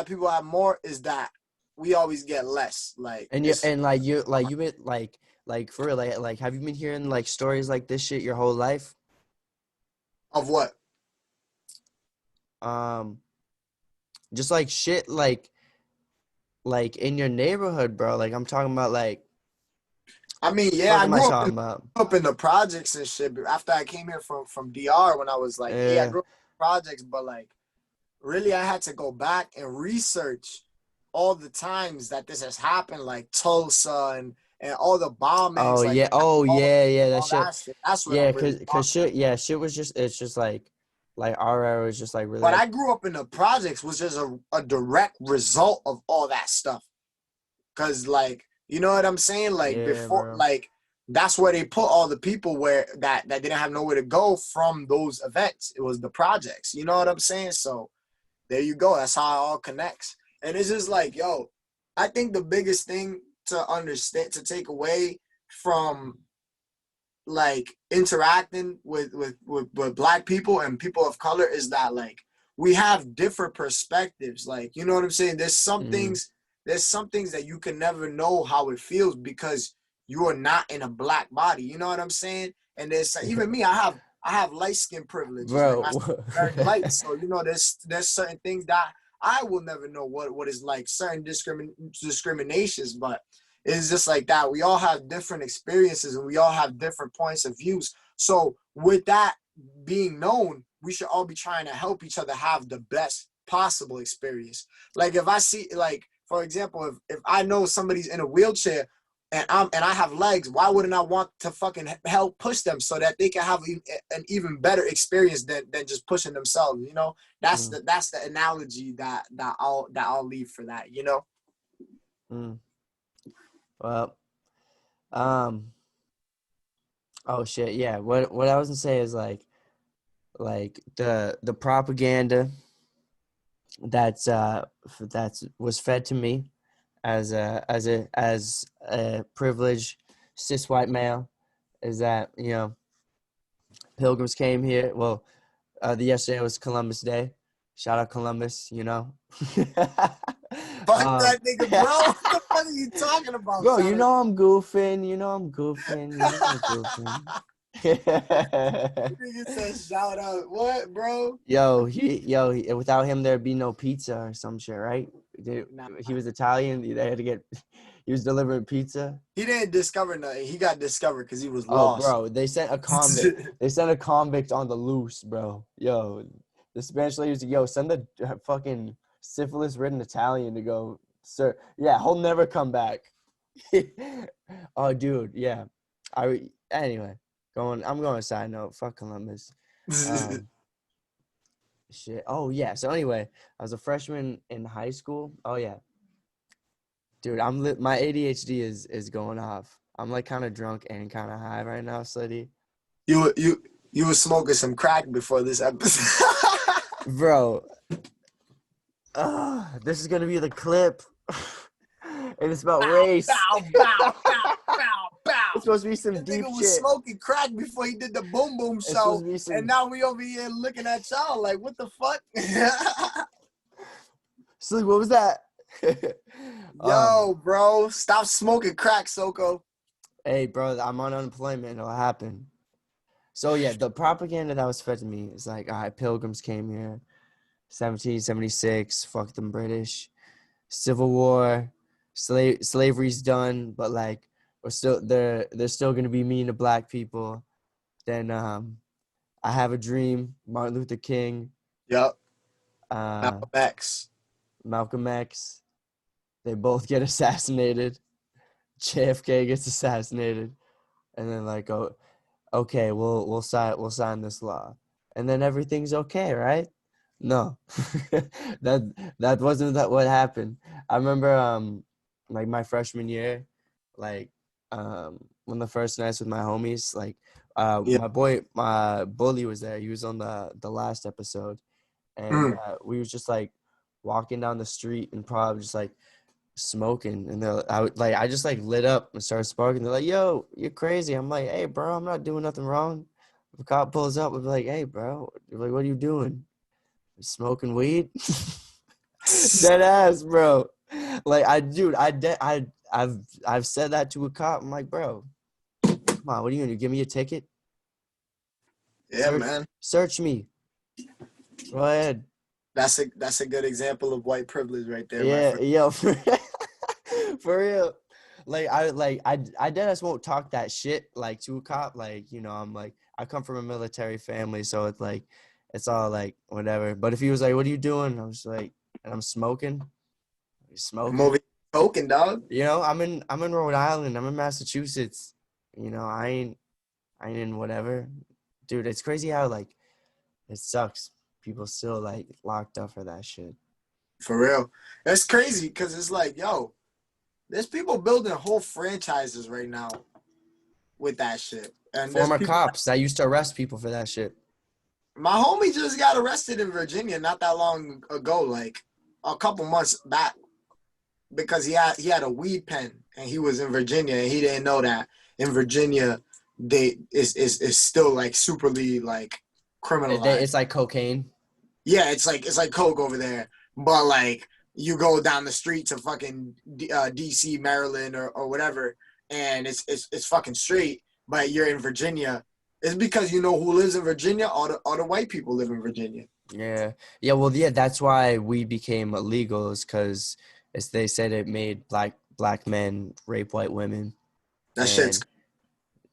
people have more. Is that we always get less. Like And it's you been like for real, like have you been hearing like stories like this shit your whole life? of what? Um, just like shit like in your neighborhood, bro. Like I'm talking about like I mean, yeah, fuck am I talking about? up in the projects and shit. But after I came here from DR when I was like, I Yeah. grew up in projects, but like really, I had to go back and research all the times that this has happened, like Tulsa and all the bombings, Oh like yeah. Oh yeah, yeah, that all shit. that shit. That's what Yeah, I'm really cause talking shit, about. yeah, shit was just it's just like our era was just like really But like I grew up in the projects, which is a direct result of all that stuff. Cause like, you know what I'm saying? Like yeah, before, bro. like that's where they put all the people where that didn't have nowhere to go from those events. It was the projects. You know what I'm saying? So there you go. That's how it all connects. And it's just like, yo, I think the biggest thing to understand, to take away from like interacting with black people and people of color, is that like we have different perspectives. Like, you know what I'm saying? Mm. There's some things that you can never know how it feels because you are not in a black body. You know what I'm saying? And there's even me, I have light skin privileges. Like my Bro. skin is very light. So, you know, there's certain things that I will never know what is like, certain discriminations, but it's just like that. We all have different experiences and we all have different points of views. So with that being known, we should all be trying to help each other have the best possible experience. Like if I see, like, for example, if I know somebody's in a wheelchair and I have legs, why wouldn't I want to fucking help push them so that they can have an even better experience than just pushing themselves? You know, Mm, that's the analogy that I'll leave for that. You know. mm. Well, um, oh shit, yeah. What I was gonna say is like the propaganda that's was fed to me as a privileged cis white male is that pilgrims came here. Well, the yesterday was Columbus Day. Shout out Columbus, Fuck um, that nigga, bro. What the fuck are you talking about? bro, Shout out. I'm goofing. I'm goofing. I'm goofing. Nigga said shout out. What, bro? Without him there'd be no pizza or some shit, right? Nah. He was Italian. They had to get. He was delivering pizza. He didn't discover nothing. He got discovered because he was Oh, lost. bro, they sent a convict. They sent a convict on the loose, bro. Yo, the Spanish lady was like, yo, send the fucking syphilis-ridden Italian to go, sir. Yeah, he'll never come back. Oh, dude, yeah. Anyway, I'm going side note. Fuck Columbus. Um, shit. Oh yeah. So anyway, I was a freshman in high school. Oh yeah, dude. My ADHD is going off. I'm like kind of drunk and kind of high right now, Slitty. You were smoking some crack before this episode. Bro, this is gonna be the clip, and it's about Bow, race. bow, bow, bow, bow, bow. It's supposed to be some This deep nigga was shit. smoking crack before he did the Boom Boom It's supposed show, to be and some. now we over here looking at y'all like, what the fuck? Slitty, what was that? um, Yo, bro, stop smoking crack, Soko. Hey, bro, I'm on unemployment. It'll happen. So yeah, the propaganda that was fed to me is like, all right, Pilgrims came here, 1776. Fuck them British. Civil War, slavery's done, but like they're still gonna be mean to black people. Then I Have a Dream, Martin Luther King, Yep. uh, Malcolm X. Malcolm X. They both get assassinated. JFK gets assassinated, and then like, oh, okay, we'll sign this law, and then everything's okay, right? No, that wasn't what happened. I remember like my freshman year, like one of the first nights with my homies, like Yeah. my bully was there. He was on the last episode, and Mm. we was just like walking down the street and probably just like smoking, and I just like lit up and started sparking. They're like, "Yo, you're crazy." I'm like, "Hey, bro, I'm not doing nothing wrong." If a cop pulls up, we'll be like, "Hey, bro," they're like, "What are you doing? Smoking weed?" Dead ass, bro. Like dude, I've said that to a cop. I'm like, "Bro, come on, what are you gonna do? Give me a ticket? Yeah, Search man. search me. Go ahead." That's a good example of white privilege right there, my Yeah, friend. yo, for real. I dead ass won't talk that shit like to a cop. Like, I'm like, I come from a military family, so it's like it's all like whatever. But if he was like, "What are you doing?" I'm just like, and I'm smoking. I'm Smoking. over here token, dog. I'm in Rhode Island. I'm in Massachusetts. I ain't in whatever. Dude, it's crazy how like it sucks. People still like locked up for that shit. For real. That's crazy because it's like, yo, there's people building whole franchises right now with that shit. And there's Former people. cops that used to arrest people for that shit. My homie just got arrested in Virginia not that long ago, like a couple months back, because he had a weed pen and he was in Virginia and he didn't know that in Virginia they is still like superly like criminalized. It's like cocaine. Yeah, it's like coke over there, but like you go down the street to fucking D.C., Maryland, or whatever, and it's fucking straight. But you're in Virginia. It's because you know who lives in Virginia. All the white people live in Virginia. Yeah. Yeah. Well, yeah, that's why we became illegal is because they said it made black men rape white women. That shit's And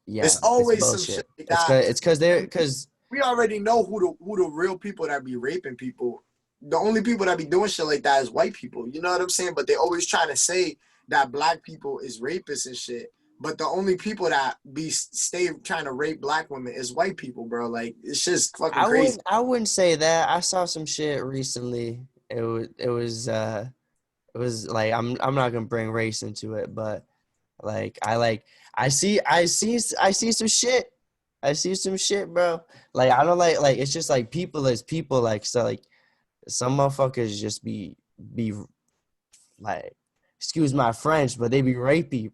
yeah, it's it's always some shit bullshit. like It's that. because they're And because we already know who the real people that be raping people. The only people that be doing shit like that is white people. You know what I'm saying? But they always trying to say that black people is rapists and shit. But the only people that stay trying to rape black women is white people, bro. Like it's just fucking crazy. I wouldn't say that. I saw some shit recently. It was like I'm not gonna bring race into it, but like I see some shit. I see some shit, bro. Like I don't like it's just like people as people, like so like some motherfuckers just be like, excuse my French, but they be rapey.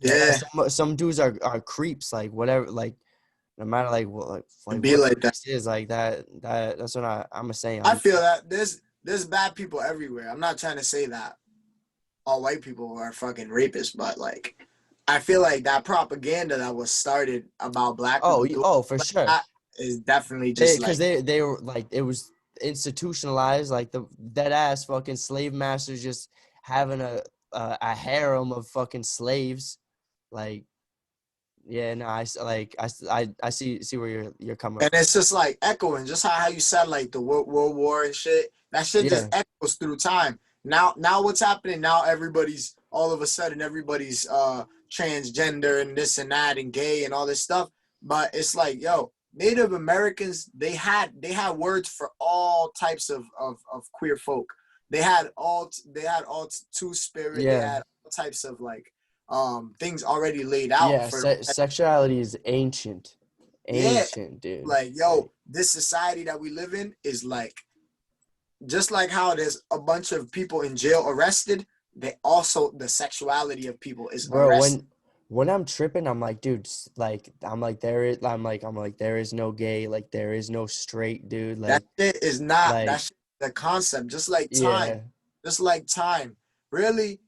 Like Yeah, some dudes are creeps, like whatever, like no matter like what it be what the like that. race is, like that's what I'm saying. I feel that there's bad people everywhere. I'm not trying to say that all white people are fucking rapists, but like I feel like that propaganda that was started about black people doing For like sure. that is definitely just Because like they were like it was institutionalized, like the dead ass fucking slave masters just having a harem of fucking slaves, like yeah. No, I see where you're coming and from. it's just like echoing, just how you said like the World War and shit. That shit just Yeah, echoes through time. Now what's happening? Now everybody's all of a sudden everybody's transgender and this and that and gay and all this stuff. But it's like, yo, Native Americans, they had words for all types of queer folk. They had all two spirit. They yeah, had all types of like things already laid out yeah. for Sexuality is ancient, yeah, dude. like Like yo, this society that we live in is like just like how there's a bunch of people in jail arrested, they also the sexuality of people is bro, arrested. when I'm tripping, I'm like, dude, like I'm like there is no gay, like there is no straight, dude, That shit is not that like shit, the concept, just like time. yeah, Just like time. Really,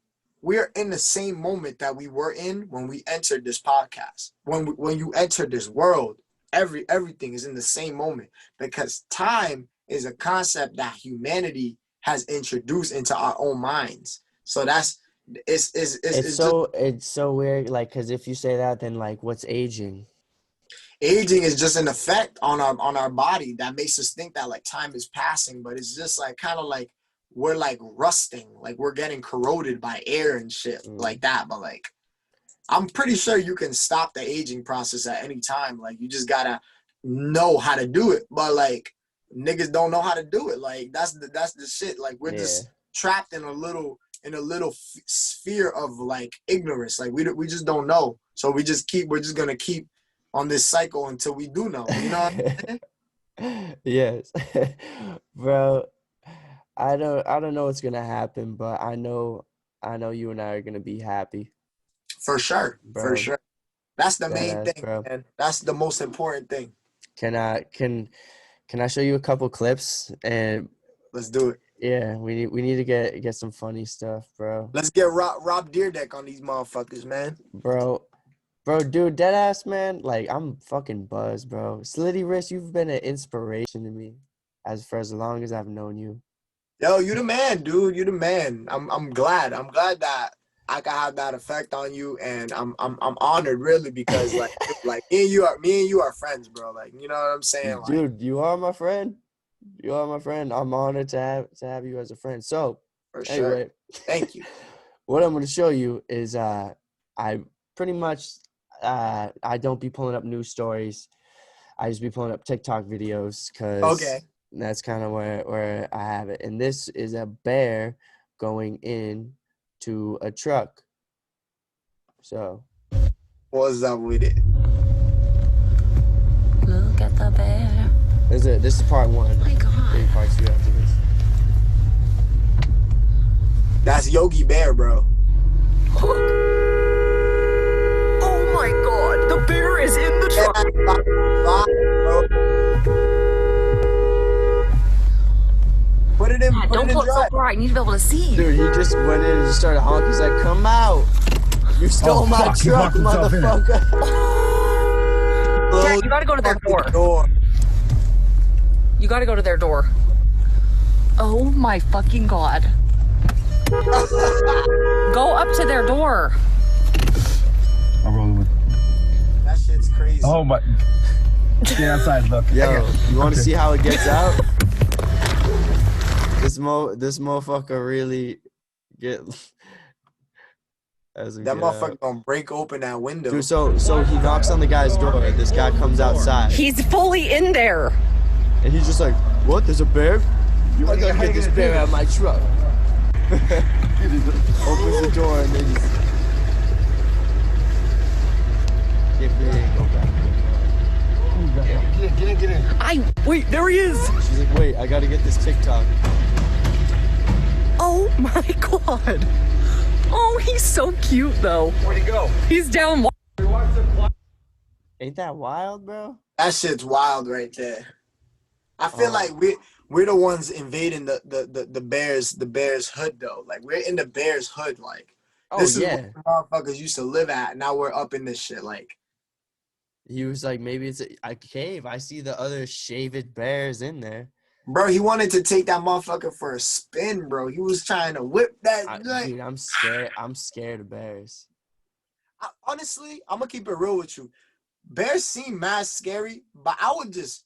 we're in the same moment that we were in when we entered this podcast. When you entered this world, everything is in the same moment, because time is a concept that humanity has introduced into our own minds. So that's it's so weird. Like, because if you say that, then like, what's aging? aging is just an effect on our body that makes us think that like time is passing, but it's just like kind of like we're like rusting, like we're getting corroded by air and shit like that. But like, I'm pretty sure you can stop the aging process at any time. Like, you just gotta know how to do it. But like, niggas don't know how to do it. Like, that's the shit. Like, we're just trapped in a little sphere of like ignorance. Like, we just don't know. So we're just gonna keep on this cycle until we do know. You know what I'm saying? Yes. Bro, I don't know what's gonna happen, but I know you and I are gonna be happy. For sure. Bro, for sure. That's the main thing, bro. man. That's the most important thing. Can I show you a couple clips? And let's do it. Yeah, we need to get some funny stuff, bro. Let's get Rob Deerdeck on these motherfuckers, man. Bro, dude, deadass, man. Like, I'm fucking buzzed, bro. Slitty Wrist, you've been an inspiration to me for as long as I've known you. Yo, you the man, dude. You the man. I'm glad. I'm glad that I can have that effect on you, and I'm honored, really, because like me and you are friends, bro. Like, you know what I'm saying? Like, dude, you are my friend. You are my friend. I'm honored to have you as a friend. So, for anyway, sure. Thank you. What I'm going to show you is I pretty much I don't be pulling up news stories. I just be pulling up TikTok videos because that's kind of where I have it. And this is a bear going in to a truck. So, what's up with it? Look at the bear. This is part one. Oh my God. Maybe part two after this. That's Yogi Bear, bro. Oh my God, the bear is in the truck. Put it in. God, don't put so far. I need to be able to see. Dude, he just went in and just started honking. He's like, "Come out! You stole my truck, motherfucker!" Yeah, you gotta go to their door. You gotta go to their door. Oh my fucking God. Go up to their door. I'm rolling with. That shit's crazy. Oh my. Get outside, look. Yo, you want to see how it gets out? This motherfucker really get. That motherfucker gonna break open that window. Dude, so he knocks on the guy's door. This guy comes outside. He's fully in there. And he's just like, "What? There's a bear? I gotta get this bear out of my truck." Opens the door and then just go back. Get in. Wait, there he is. She's like, "Wait, I gotta get this TikTok." Oh my God. Oh, he's so cute though. Where'd he go? He's down. Ain't that wild, bro? That shit's wild right there. I feel like we're the ones invading the bear's hood though. Like, we're in the bear's hood. Like, this is where the motherfuckers used to live at. Now we're up in this shit. Like, he was like, maybe it's a cave. I see the other shaved bears in there. Bro, he wanted to take that motherfucker for a spin, bro. He was trying to whip that. Dude, I'm scared. I'm scared of bears. Honestly, I'm gonna keep it real with you. Bears seem mad scary, but I would just,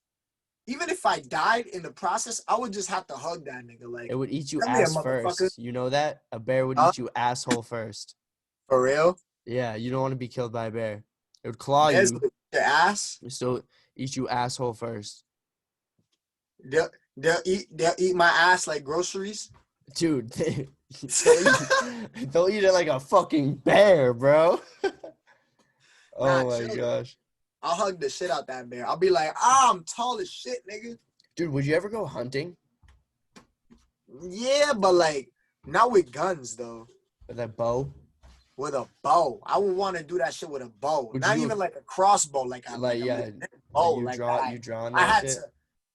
even if I died in the process, I would just have to hug that nigga. Like, it would eat you ass first. You know that? A bear would eat you asshole first. For real? Yeah, you don't want to be killed by a bear. It would claw you. Your ass? So eat you asshole first. They'll eat my ass like groceries. Dude, they'll eat it like a fucking bear, bro. Oh my gosh. I'll hug the shit out that bear. I'll be like, I'm tall as shit, nigga. Dude, would you ever go hunting? Yeah, but like, not with guns though. With a bow? With a bow. I would want to do that shit with a bow. Not even like a crossbow, like a bow. You draw on that shit?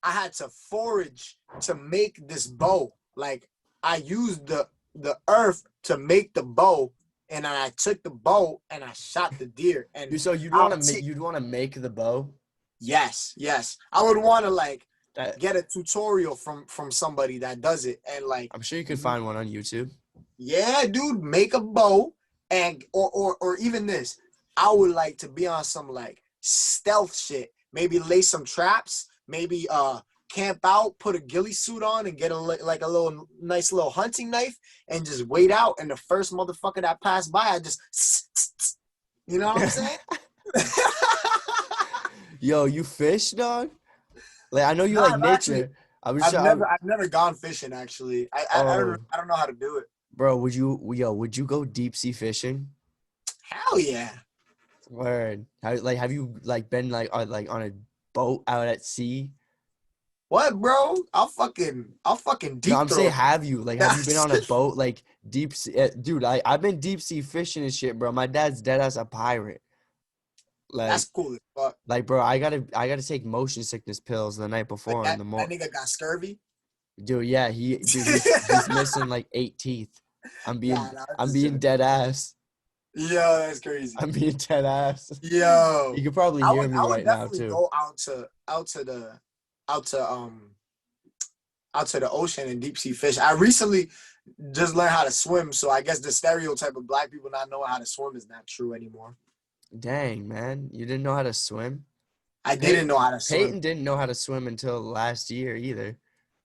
I had to forage to make this bow. Like, I used the earth to make the bow, and then I took the bow and I shot the deer. And So you'd want to make the bow? Yes. I would want to like That, get a tutorial from somebody that does it, and like I'm sure you could find one on YouTube. yeah, dude, make a bow, and or even this. I would like to be on some like stealth shit. Maybe lay some traps. Maybe camp out, put a ghillie suit on, and get a little nice little hunting knife, and just wait out. And the first motherfucker that passed by, I just, you know what I'm saying? Yo, you fish, dog? Like I know you Nah, like nature. I've never gone fishing actually. I don't know how to do it. Bro, would you go deep sea fishing? Hell yeah. Word. Have you like been like on a boat out at sea? What, bro? I'll fucking deep No, I'm throw. saying have you been on a boat like deep sea? Dude, I've been deep sea fishing and shit, bro. My dad's dead as a pirate. Like That's cool as fuck. like, bro, I gotta take motion sickness pills the night before Like in the that morning. nigga got scurvy. Dude, yeah, he's missing like 8 teeth. I'm Nah, being dead ass. Yo, that's crazy. I'm being dead ass. Yo, You could probably hear me right now too. Go out to the ocean and deep sea fish. I recently just learned how to swim, so I guess the stereotype of black people not knowing how to swim is not true anymore. Dang, man, you didn't know how to swim? I didn't know how to swim. Peyton didn't know how to swim until last year either.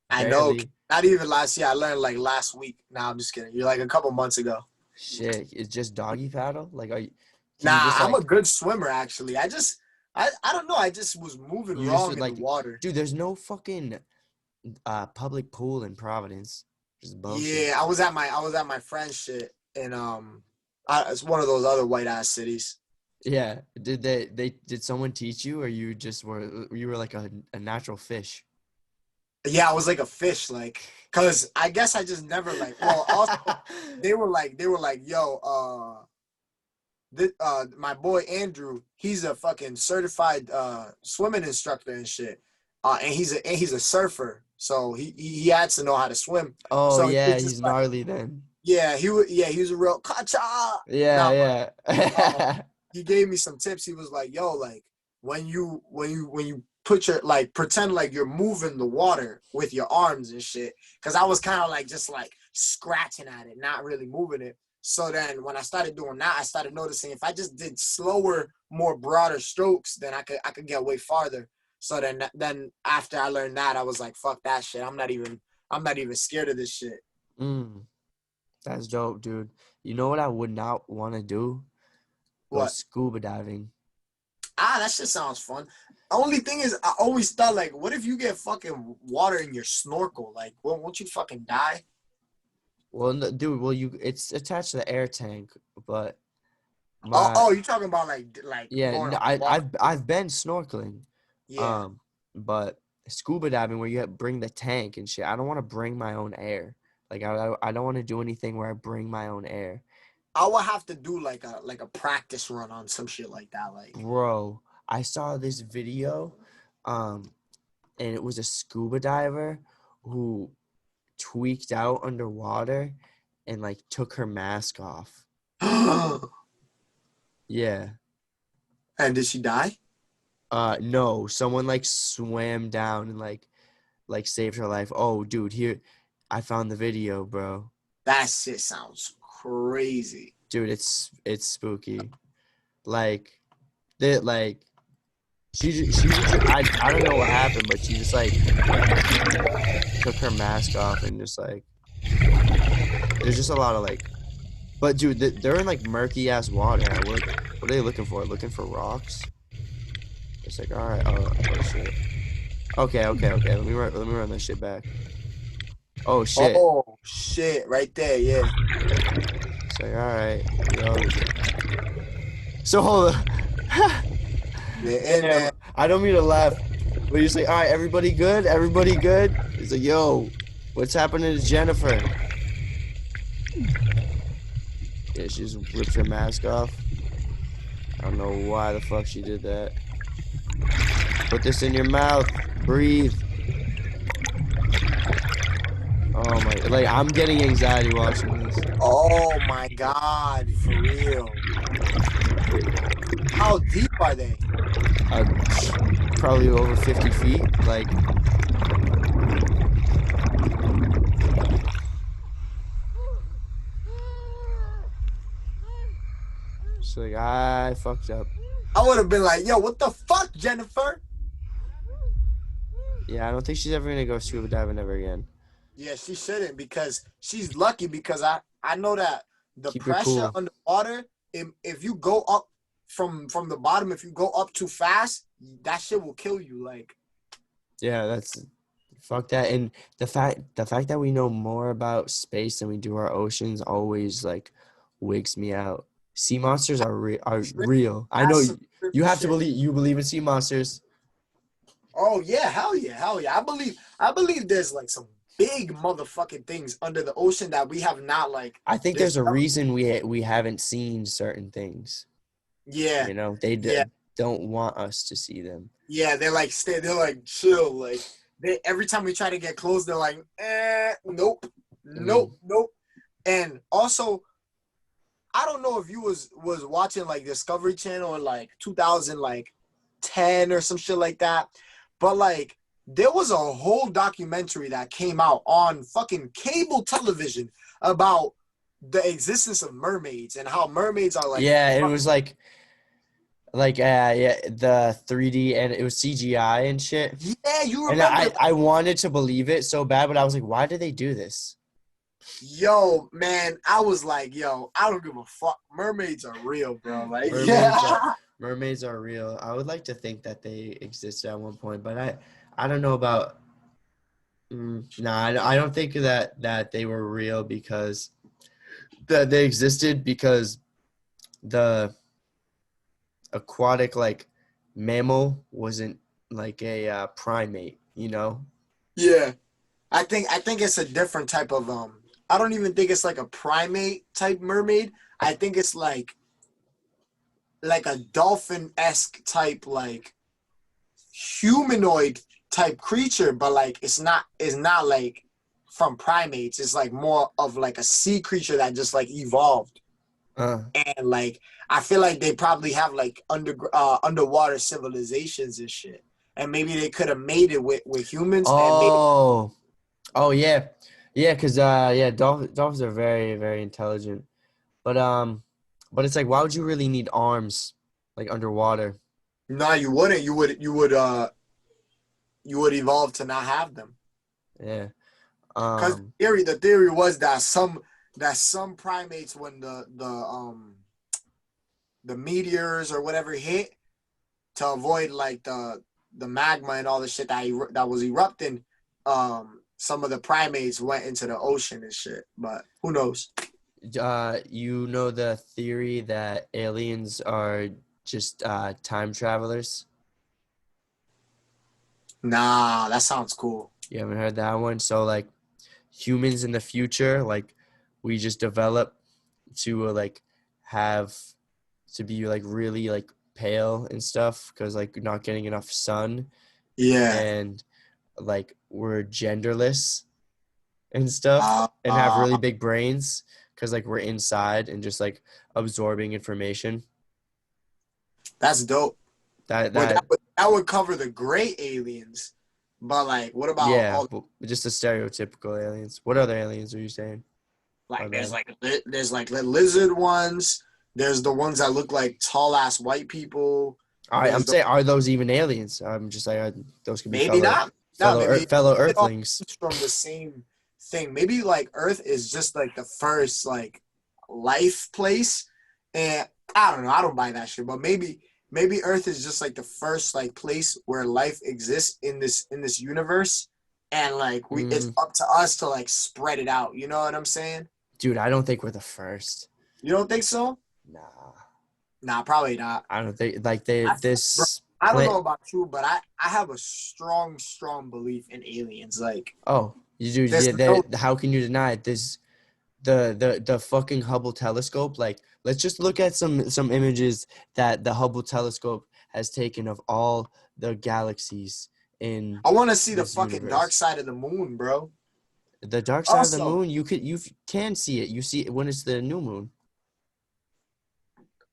I know. Not even last year. I learned like last week. Nah, I'm just kidding. You're like a couple months ago. Shit, it's just doggy paddle? Like, I'm a good swimmer actually. I don't know. I just was moving wrong in the water. Dude, there's no fucking public pool in Providence. Just bullshit. Yeah, I was at my friend's shit in it's one of those other white ass cities. Yeah. Did someone teach you, or you were like a natural fish? Yeah, I was like a fish, like, cause I guess I just never like. Well, also they were like, yo, my boy Andrew, he's a fucking certified swimming instructor and shit, and he's a surfer, so he had to know how to swim. Oh so yeah, he's gnarly then. Yeah, he was a real kacha. Yeah. He gave me some tips. He was like, yo, like when you put your like pretend like you're moving the water with your arms and shit, because I was kind of like just like scratching at it, not really moving it. So then when I started doing that, I started noticing if I just did slower, more broader strokes, then I could get way farther. So then after I learned that, I was like, fuck that shit. I'm not even scared of this shit. That's dope, dude. You know what I would not want to do? What? Scuba diving. That shit sounds fun. Only thing is, I always thought, like, what if you get fucking water in your snorkel? Like, won't you fucking die? Well, no, dude, it's attached to the air tank, but you're talking about like yeah, no, I've been snorkeling. Yeah. But scuba diving where you bring the tank and shit, I don't want to bring my own air. Like I don't want to do anything where I bring my own air. I will have to do like a practice run on some shit like that. Like, bro, I saw this video, and it was a scuba diver who tweaked out underwater and like took her mask off. Yeah. And did she die? No, someone like swam down and like saved her life. Oh, dude, here, I found the video, bro. That shit sounds crazy. Dude, it's spooky. Like, she I don't know what happened, but she just like took her mask off and just like, there's just a lot of like, but dude, they're in like murky ass water. What are they looking for? Looking for rocks? It's like, all right, oh shit. Okay. Let me run that shit back. Oh shit. Oh shit, right there, yeah. It's like, all right, yo. So hold on. Yeah, I don't mean to laugh, but he's like, all right, everybody good? Everybody good? He's like, yo, what's happening to Jennifer? Yeah, she just ripped her mask off. I don't know why the fuck she did that. Put this in your mouth. Breathe. Oh my, like I'm getting anxiety watching this. Oh my God, for real. How deep are they? Uh, Probably over 50 feet. Like, so like I fucked up. I would have been like, yo, what the fuck, Jennifer? Yeah, I don't think she's ever gonna go scuba diving ever again. Yeah, she shouldn't because she's lucky because I know that the Keep it pressure cool. underwater, if you go up from the bottom, if you go up too fast, that shit will kill you. Like, Yeah, that's fuck that. And the fact that we know more about space than we do our oceans always like wigs me out. Sea monsters are real. I know that's some you trippy have to shit. believe in sea monsters. Oh yeah, hell yeah, hell yeah. I believe there's like some big motherfucking things under the ocean that we have not like I think there's a discovered. reason we haven't seen certain things. Yeah, You know, they yeah, don't want us to see them. yeah. They're like chill. Like they every time we try to get close, they're like, nope, Mm. nope, nope. And also, I don't know if you was watching like Discovery Channel in like 2000 like 10 or some shit like that, but like there was a whole documentary that came out on fucking cable television about the existence of mermaids and how mermaids are like Yeah, it was like yeah, the 3D and it was CGI and shit. yeah, you And remember I wanted to believe it so bad, but I was like, why did they do this? yo man, I was like, yo, I don't give a fuck. Mermaids are real, bro. Like Mermaids are yeah. mermaids are real. I would like to think that they existed at one point, but I don't know about. Nah, I don't think that they were real because that they existed because the aquatic like mammal wasn't like a primate, you know? Yeah. I think it's a different type of I don't even think it's like a primate type mermaid. I think it's like a dolphin-esque type like humanoid type creature, but like it's not like from primates. It's like more of like a sea creature that just like evolved. Uh, And like I feel like they probably have like underwater civilizations and shit. And maybe they could have made it with humans and made it. oh, oh yeah, yeah, because yeah, dolphins are very very intelligent, but but it's like, why would you really need arms like underwater? No, you wouldn't. You would evolve to not have them. Yeah. Because the theory was that some primates when the meteors or whatever hit to avoid like the magma and all the shit that was erupting, some of the primates went into the ocean and shit. But who knows? You know the theory that aliens are just time travelers? Nah, that sounds cool. You haven't heard that one? So like humans in the future, like we just develop to like have to be like really like pale and stuff because like not getting enough sun, Yeah. and like we're genderless and stuff Uh, and have uh, really big brains because like we're inside and just like absorbing information. that's dope. That But that that would cover the gray aliens. But like, what about Yeah, all but just the stereotypical aliens. What other aliens are you saying? My like bad. there's like the lizard ones. There's the ones that look like tall ass white people. All right, I'm There's the saying, are those even aliens? I'm just like, those could be maybe not. No, maybe fellow it all Earthlings. comes from the same thing. Maybe like Earth is just like the first like life place, and I don't know. I don't buy that shit, but maybe Earth is just like the first like place where life exists in this universe, and like it's Mm, up to us to like spread it out. You know what I'm saying? dude, I don't think we're the first. You don't think so? Nah, Nah, probably not. I don't think like they I, bro, this I don't plant. know about you, but I have a strong belief in aliens. Like, Oh, you do? there's Yeah, no. how can you deny it? This the fucking Hubble telescope. Like, let's just look at some images that the Hubble telescope has taken of all the galaxies in I want to see the this fucking dark universe. side of the moon, bro. The dark side of the Also, moon, you can see it. You see it when it's the new moon.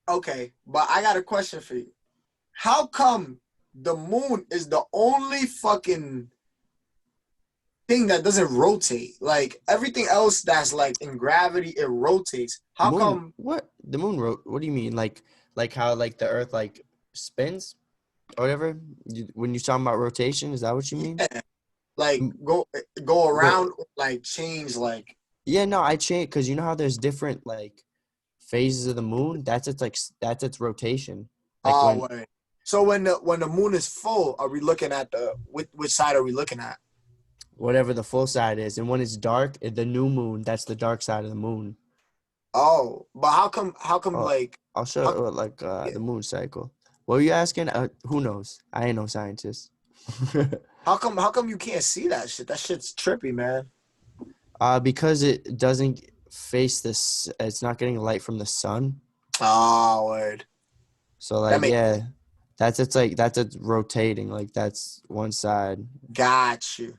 okay, but I got a question for you. How come the moon is the only fucking thing that doesn't rotate? Like everything else that's like in gravity, it rotates. The How moon, come? what? The moon what do you mean? Like how like the Earth like spins or whatever? When you're talking about rotation, is that what you mean? Yeah, like go Bro, around, like change, like yeah, no, I change because you know how there's different like phases of the moon. That's its rotation. Like oh when wait. So when the moon is full, are we looking at the which side are we looking at? whatever the full side is, and when it's dark, the new moon, that's the dark side of the moon. Oh, but how come Oh, like I'll show how you like yeah, the moon cycle. What were you asking? Who knows? I ain't no scientist. how come you can't see that shit? That shit's trippy, man. Because it doesn't face this. It's not getting light from the sun. Oh, word. So That like makes yeah, that's it's rotating. Like that's one side. got you.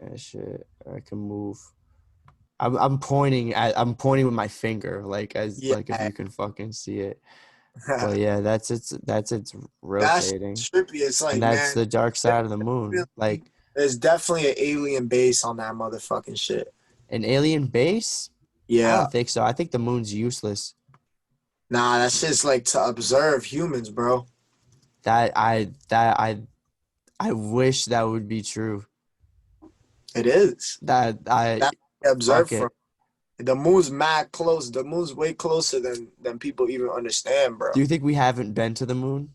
And shit, I can move. I'm pointing with my finger, like as Yeah. like if you can fucking see it. But yeah, that's it's That's rotating, trippy. It's and like, that's man, the dark side of the moon. definitely, Like there's definitely an alien base on that motherfucking shit. an alien base. I Yeah. don't think so. I think the moon's useless. Nah, that's just like to observe humans, bro. That I wish that would be true. It is. That I That's observe fuck from. it. The moon's mad close. The moon's way closer than people even understand, bro. Do you think we haven't been to the moon?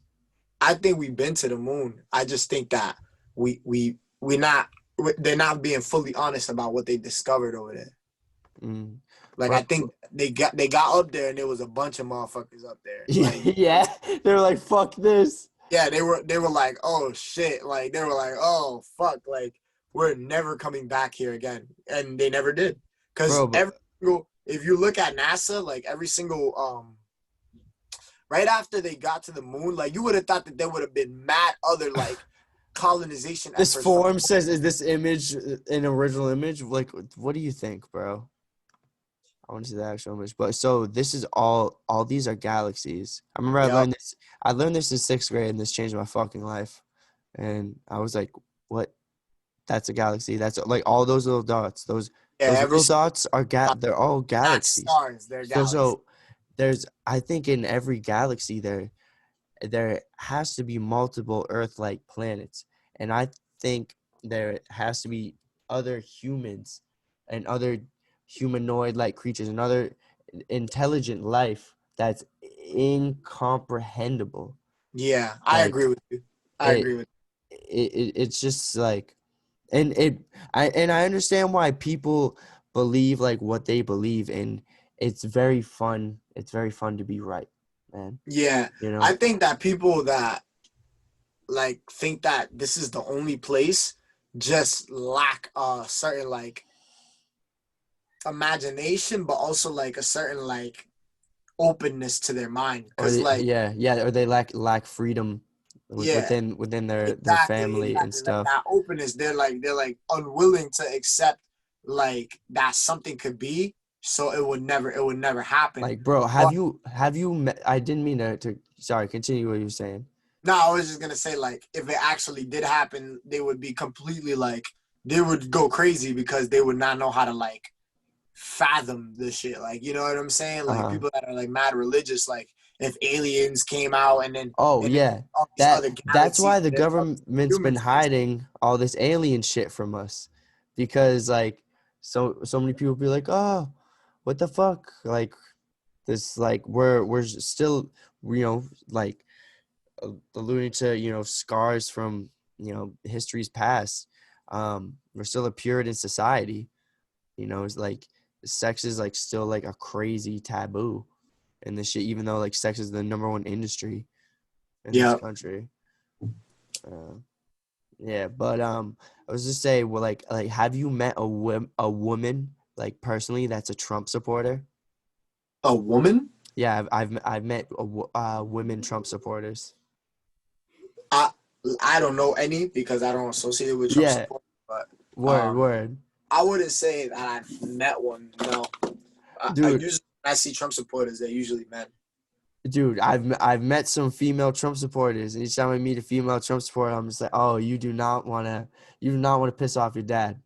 I think we've been to the moon. I just think that we not they're not being fully honest about what they discovered over there. Mm. Like Bro, I think they got up there and there was a bunch of motherfuckers up there. Like yeah, they're like fuck this, yeah, they were like, oh shit, like they were like, oh fuck, like we're never coming back here again, and they never did. Because bro. But if you look at NASA, like every single right after they got to the moon, like you would have thought that there would have been mad other like colonization this efforts from form says, is this image an original image? Like, what do you think, bro? I want to see the actual image. But so this is all these are galaxies. I remember Yep. I learned this in 6th grade, and this changed my fucking life. And I was like, what? That's a galaxy. That's like all those little dots. Yeah, Those every little dots are they're all not galaxies. stars, they're So galaxies. there's I think in every galaxy there has to be multiple Earth-like planets, and I think there has to be other humans and other humanoid-like creatures and other intelligent life that's incomprehensible. Yeah, I Like agree with you. I it, agree with it's just like, and I understand why people believe like what they believe, and it's very fun. It's very fun to be right, man. you. Yeah, You know. I think that people that like think that this is the only place just lack a certain like imagination, but also like a certain like openness to their mind. Or Cause like yeah, or they lack freedom yeah, within their family and exactly. Like stuff. that openness, they're like unwilling to accept like that something could be, so it would never happen. Like, bro, But have you met, I didn't mean to sorry, continue what you were saying. no, I was just gonna say like if it actually did happen, they would be completely like they would go crazy because they would not know how to like fathom the shit. Like, you know what I'm saying? Like Uh-huh. people that are like mad religious, like if aliens came out Oh and then yeah. all these other That's galaxies, why the there's all these government's been humans in this. hiding all this alien shit from us. Because like so many people be like, "Oh, what the fuck?" Like this like we're still like alluding to scars from history's past. We're still a Puritan society. It's like sex is like still like a crazy taboo in this shit, even though like sex is the number one industry in this Yeah. country. uh, yeah, but I was just say, well, like have you met a woman like personally that's a Trump supporter? A woman? Yeah, I've met women Trump supporters. I I don't know any because I don't associate with Trump Yeah, support, but word um word I wouldn't say that I've met one. No, I Dude, usually when I see Trump supporters, they're usually men. dude, I've met some female Trump supporters. And each time I meet a female Trump supporter, I'm just like, oh, you do not want to piss off your dad.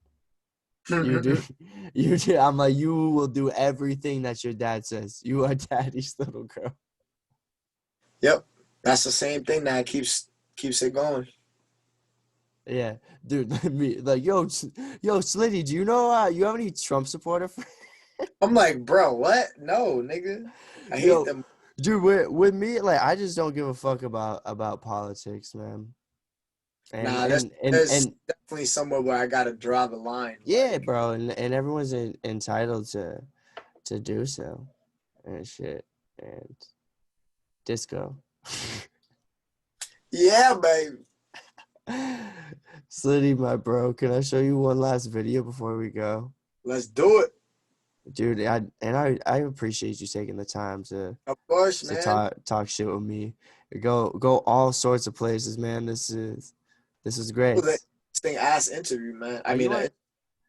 You do, you do. I'm like, you will do everything that your dad says. You are daddy's little girl. Yep, that's the same thing that keeps it going. Yeah, dude. Like, yo, Slitty, do you know you have any Trump supporter friends? I'm like, bro, what? No, nigga, I hate Yo, them. dude, with me, like, I just don't give a fuck about politics, man. And Nah, and and there's and definitely somewhere where I gotta draw the line. yeah, Like, bro, and everyone's entitled to do so and shit and disco. yeah, babe. Slitty, my bro, can I show you one last video before we go? Let's do it. Dude, I appreciate you taking the time Of course, to man. talk shit with me. Go all sorts of places, man. This is Ooh, great. the interesting ass interview, man. I Are mean, you on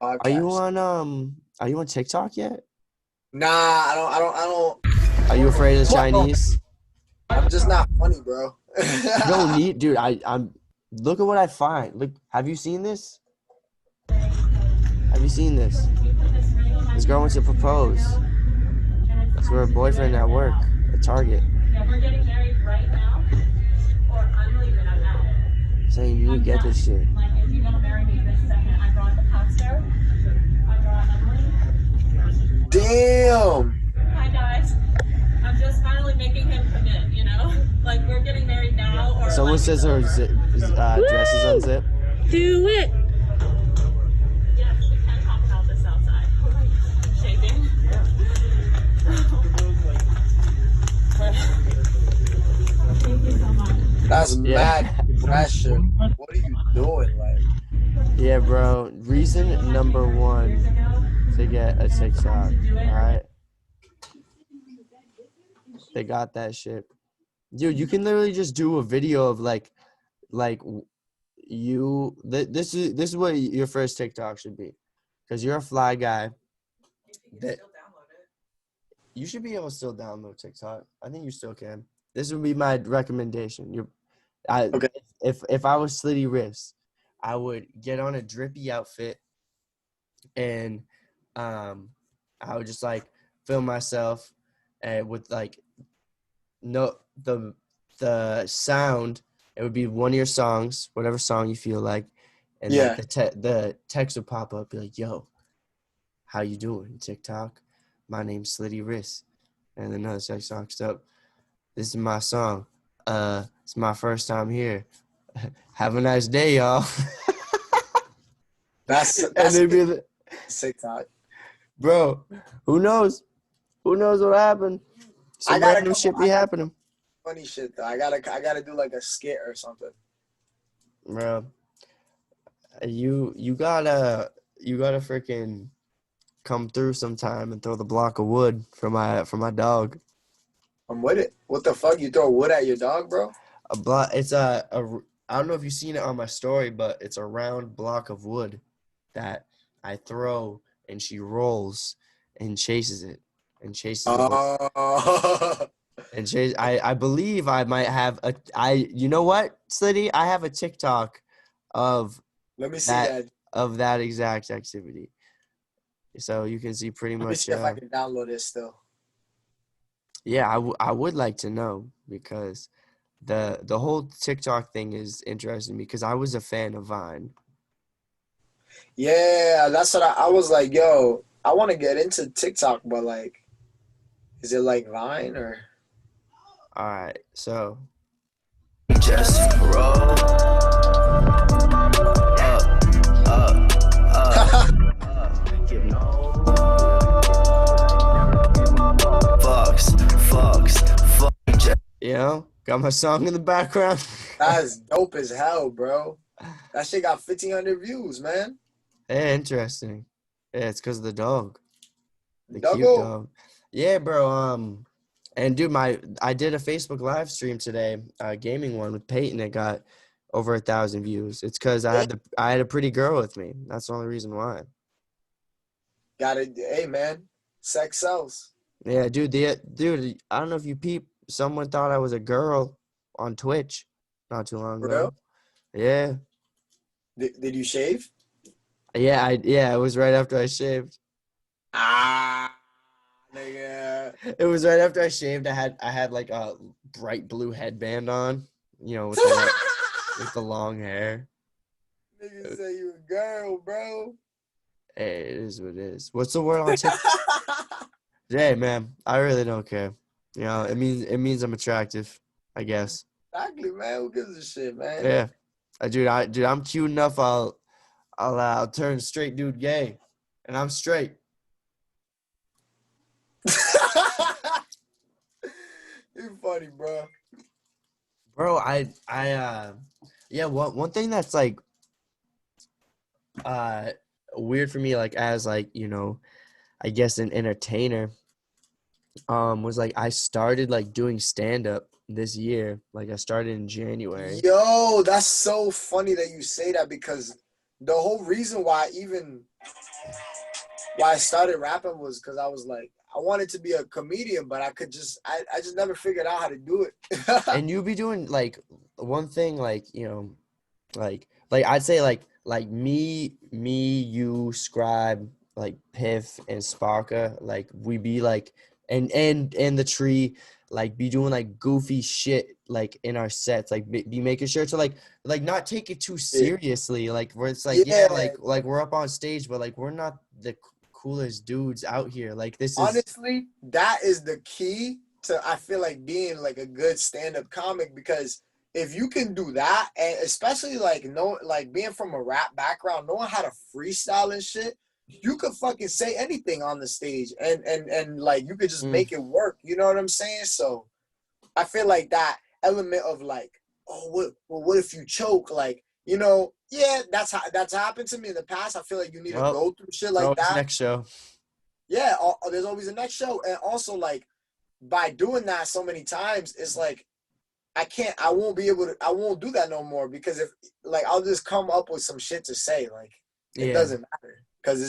are you podcast. on TikTok yet? Nah, I don't. Are you afraid of the Chinese? I'm just not funny, bro. You don't need, dude. I'm look at what I find. Look, have you seen this? Have you seen this? This girl wants to propose. That's her boyfriend at work at Target. Yeah, we're getting married right now, or I'm leaving, I'm out. Saying you would get this shit. Like, if you don't marry me this second, I brought the pastor, I brought Emily. Damn. Hi, guys. I'm just finally making him commit, you know? Like, we're getting married now, or Someone like, says her dress is unzipped. do it! Yes, we can talk about this outside. Oh my God, I'm shaking. Thank you so much. That's Yeah. mad pressure. What are you doing? Like, Yeah, bro. Reason number one to get a TikTok. All right. They got that shit. Dude, you can literally just do a video of like this is what your first TikTok should be. Because you're a fly guy. You should be able to still download TikTok. I think you still can. This would be my recommendation. Okay. If I was Slitty Riffs, I would get on a drippy outfit and I would just like film myself with like the sound. It would be one of your songs, whatever song you feel like, and Yeah. like the text would pop up, be like, "Yo, how you doing, TikTok? My name's Slitty Riss," and then another text pops up. This is my song. It's my first time here. Have a nice day, y'all. That's And they'd be like, TikTok. bro, who knows? Who knows what happened? Some random shit be happening. Funny shit though. I gotta do like a skit or something. Bro, you gotta freaking come through sometime and throw the block of wood for my dog. I'm with it. What the fuck? You throw wood at your dog, bro? A block. It's I don't know if you've seen it on my story, but it's a round block of wood that I throw and she rolls and chases it and chases it. Oh. And chase. I believe I might have you know what, Slitty? I have a TikTok of Let me see that. Of that exact activity. So you can see pretty Let me much. see if I can download it still. Yeah, I would like to know because the whole TikTok thing is interesting because I was a fan of Vine. Yeah, that's what I was like, yo, I want to get into TikTok, but like, is it like Vine or? All right, so Just roll you know. Fucks. you know, got my song in the background. That's dope as hell, bro. That shit got 1,500 views, man. Hey, interesting. Yeah, it's because of the dog. The Doggo. cute dog. Yeah, bro. And dude, I did a Facebook live stream today, gaming one with Peyton. It got over 1,000 views. It's because I had a pretty girl with me. That's the only reason why. Hey, man, sex sells. Yeah, dude. Dude, I don't know if you peep. Someone thought I was a girl on Twitch not too long For real? ago. Yeah, Did you shave? yeah. It was right after I shaved. Ah, nigga. It was right after I shaved. I had like a bright blue headband on, with the long hair. Nigga say you a girl, bro. Hey, it is what it is. What's the word on TikTok? Hey, man, I really don't care. It means I'm attractive, I guess. Exactly, man. Who gives a shit, man? Yeah, dude, I'm cute enough. I'll turn straight dude gay, and I'm straight. You funny, bro. Bro, yeah, one thing that's like uh weird for me, like as like, I guess an entertainer, was like I started like doing stand up this year. Like I started in January. Yo, that's so funny that you say that because the whole reason why I started rapping was because I was like, I wanted to be a comedian, but I just never figured out how to do it. And you be doing like one thing, like, like I'd say like me, you, Scribe, like Piff and Sparka, like we be like, and the tree, like be doing like goofy shit like in our sets, like be making sure to like not take it too seriously, like where it's like, yeah, Yeah, like we're up on stage, but like we're not the coolest dudes out here. Like this is honestly, that is the key to I feel like being like a good stand-up comic because if you can do that, and especially like being from a rap background, knowing how to freestyle and shit, you could fucking say anything on the stage and like you could just make it work. You know what I'm saying? So I feel like that element of like, oh, what if you choke? Like, yeah, that's happened to me in the past. I feel like you need to go through shit like always that. next show. Yeah, there's always a next show, and also like by doing that so many times, it's like I won't do that no more because if like I'll just come up with some shit to say, like it doesn't matter because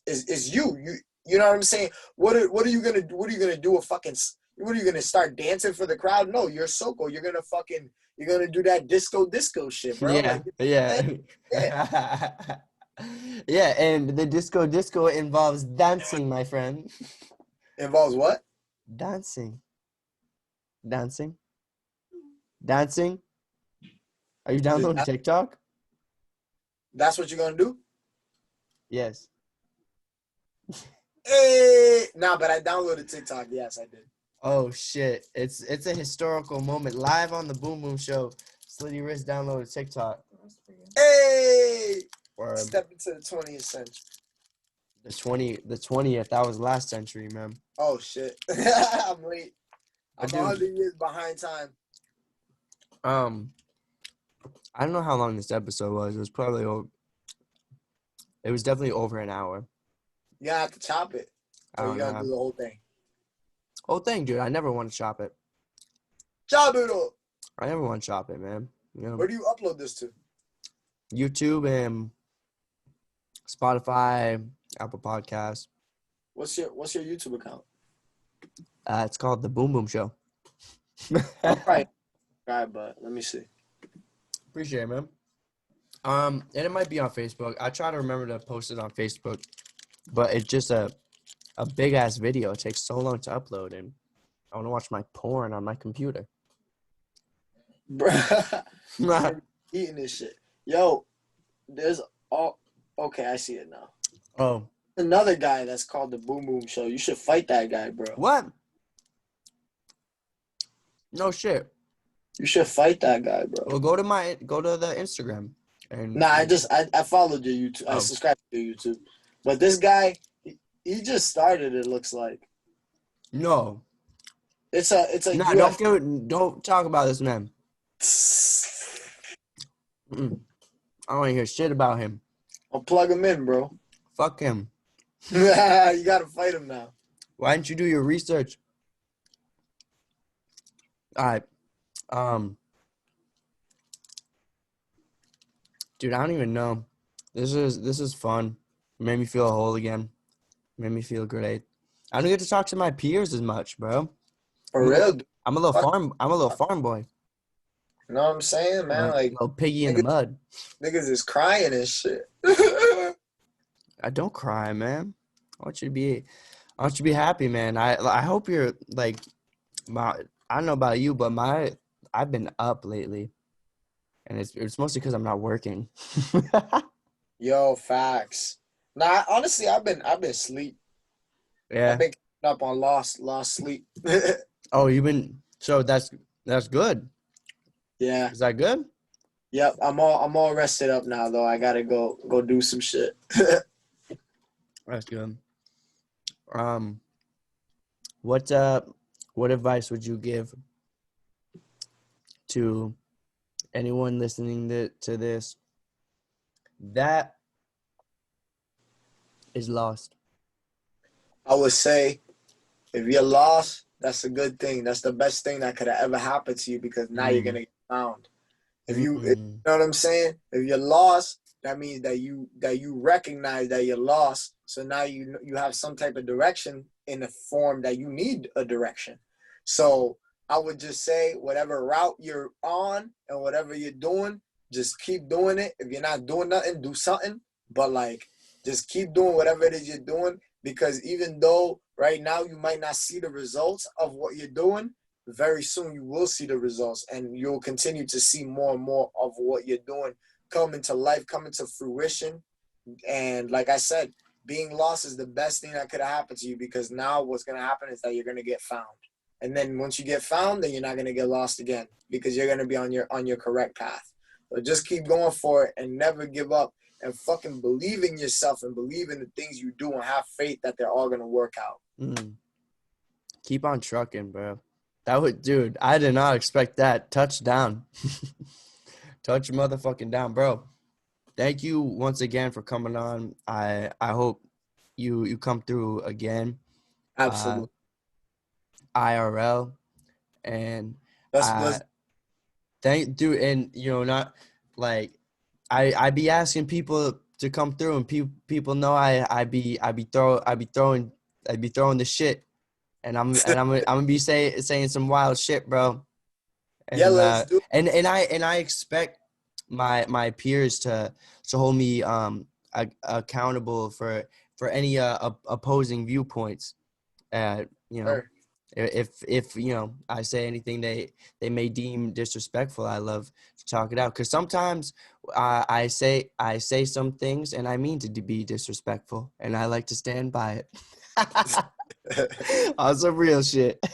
it's you know what I'm saying? What are you gonna do? What are you gonna do? What are you gonna start dancing for the crowd? No, you're Soko. You're gonna do that disco shit, bro. Yeah, Like yeah. yeah. Yeah, and the disco involves dancing, my friend. Involves what? Dancing. Dancing. Dancing. Are you downloading TikTok? That's what you're gonna do? Yes. Hey, nah, but I downloaded TikTok. Yes, I did. Oh shit. It's a historical moment. Live on the Boom Boom Show. Slitty Wrist downloaded TikTok. Hey, Or step into the 20th century. the 20th. That was last century, man. Oh shit. I'm late. I'm Dude, 100 years behind time. I don't know how long this episode was. It was definitely over an hour. You gotta have to chop it. Or you gotta do the whole thing. Whole thing, dude. I never want to chop it. Chop it up. I never want to chop it, man. Where do you upload this to? YouTube and Spotify, Apple Podcasts. What's your YouTube account? It's called The Boom Boom Show. Right. All right, but let me see. Appreciate it, man. And it might be on Facebook. I try to remember to post it on Facebook, but it's just a big ass video. It takes so long to upload, and I want to watch my porn on my computer. Bruh. Eating this shit. Yo, okay, I see it now. Oh. Another guy that's called The Boom Boom Show. You should fight that guy, bro. What? No shit. You should fight that guy, bro. Well, go to the Instagram. And nah, I followed your YouTube. I subscribed to your YouTube. But this guy, he just started, it looks like. No. It's a nah, don't talk about this man. I don't want to hear shit about him. I'll plug him in, bro. Fuck him. You gotta fight him now. Why didn't you do your research? All right. Dude, I don't even know. This is fun. It made me feel whole again. Made me feel great. I don't get to talk to my peers as much, bro. For real. Dude. I'm a little farm boy. You know what I'm saying, man? Like, little piggy in the mud. Niggas is crying and shit. I don't cry, man. I want you to be happy, man. I hope you're like I don't know about you, but I've been up lately. And it's mostly because I'm not working. Yo, facts. Nah, honestly, I've been asleep. Yeah. I've been up on lost sleep. Oh, so that's good. Yeah. Is that good? Yep, I'm all rested up now though. I gotta go do some shit. That's good. What advice would you give to anyone listening to this that is lost? I would say if you're lost, that's a good thing. That's the best thing that could have ever happened to you because now you're gonna get found. If you know what I'm saying? If you're lost, that means that you recognize that you're lost. So now you have some type of direction in the form that you need a direction. So I would just say whatever route you're on and whatever you're doing, just keep doing it. If you're not doing nothing, do something. But like, just keep doing whatever it is you're doing, because even though right now you might not see the results of what you're doing, very soon you will see the results and you'll continue to see more and more of what you're doing come into life, come into fruition. And like I said, being lost is the best thing that could have happened to you, because now what's going to happen is that you're going to get found. And then once you get found, then you're not going to get lost again, because you're going to be on your correct path. So just keep going for it and never give up, and fucking believe in yourself and believe in the things you do and have faith that they're all going to work out. Keep on trucking, bro. Dude, I did not expect that. Touchdown. Touch motherfucking down, bro. Thank you once again for coming on. I hope you come through again. Absolutely. IRL. And let's dude, and not like I be asking people to come through, and people know I be throwing the shit, and I'm gonna be saying some wild shit, bro. And, yeah, let's do it. And I expect my peers to hold me accountable for any opposing viewpoints. Sure. If I say anything they may deem disrespectful, I love to talk it out, because sometimes I say some things and I mean to be disrespectful, and I like to stand by it. On some real shit.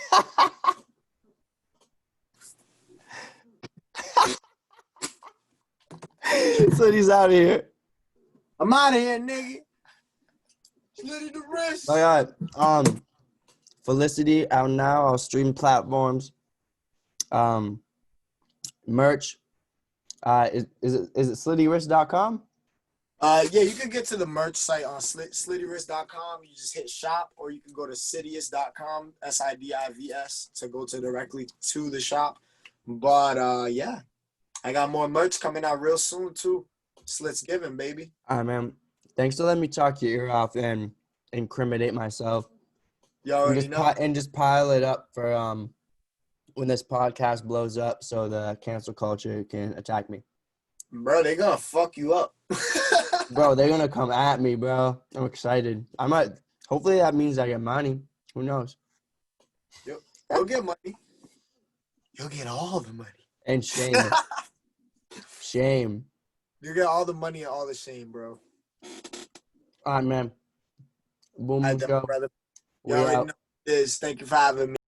Slitty's out of here. I'm out of here, nigga. Slitty the wrist. All right. Felicity out now. I'll stream platforms. Merch. Is it SlittyWrist.com? Yeah, you can get to the merch site on SlittyWrist.com. You just hit shop, or you can go to Sidious.com, SIDIVS, to go directly to the shop. But yeah, I got more merch coming out real soon too. Slit's giving, baby. All right, man. Thanks for letting me talk your ear off and incriminate myself. You already know. And just pile it up for when this podcast blows up, so the cancel culture can attack me. Bro, they're gonna fuck you up. Bro, they're gonna come at me, bro. I'm excited. Hopefully that means I get money. Who knows? You'll get money. You'll get all the money. And shame. Shame. You get all the money and all the shame, bro. All right, man. Boom, go. Brother. You already know what it is. Thank you for having me.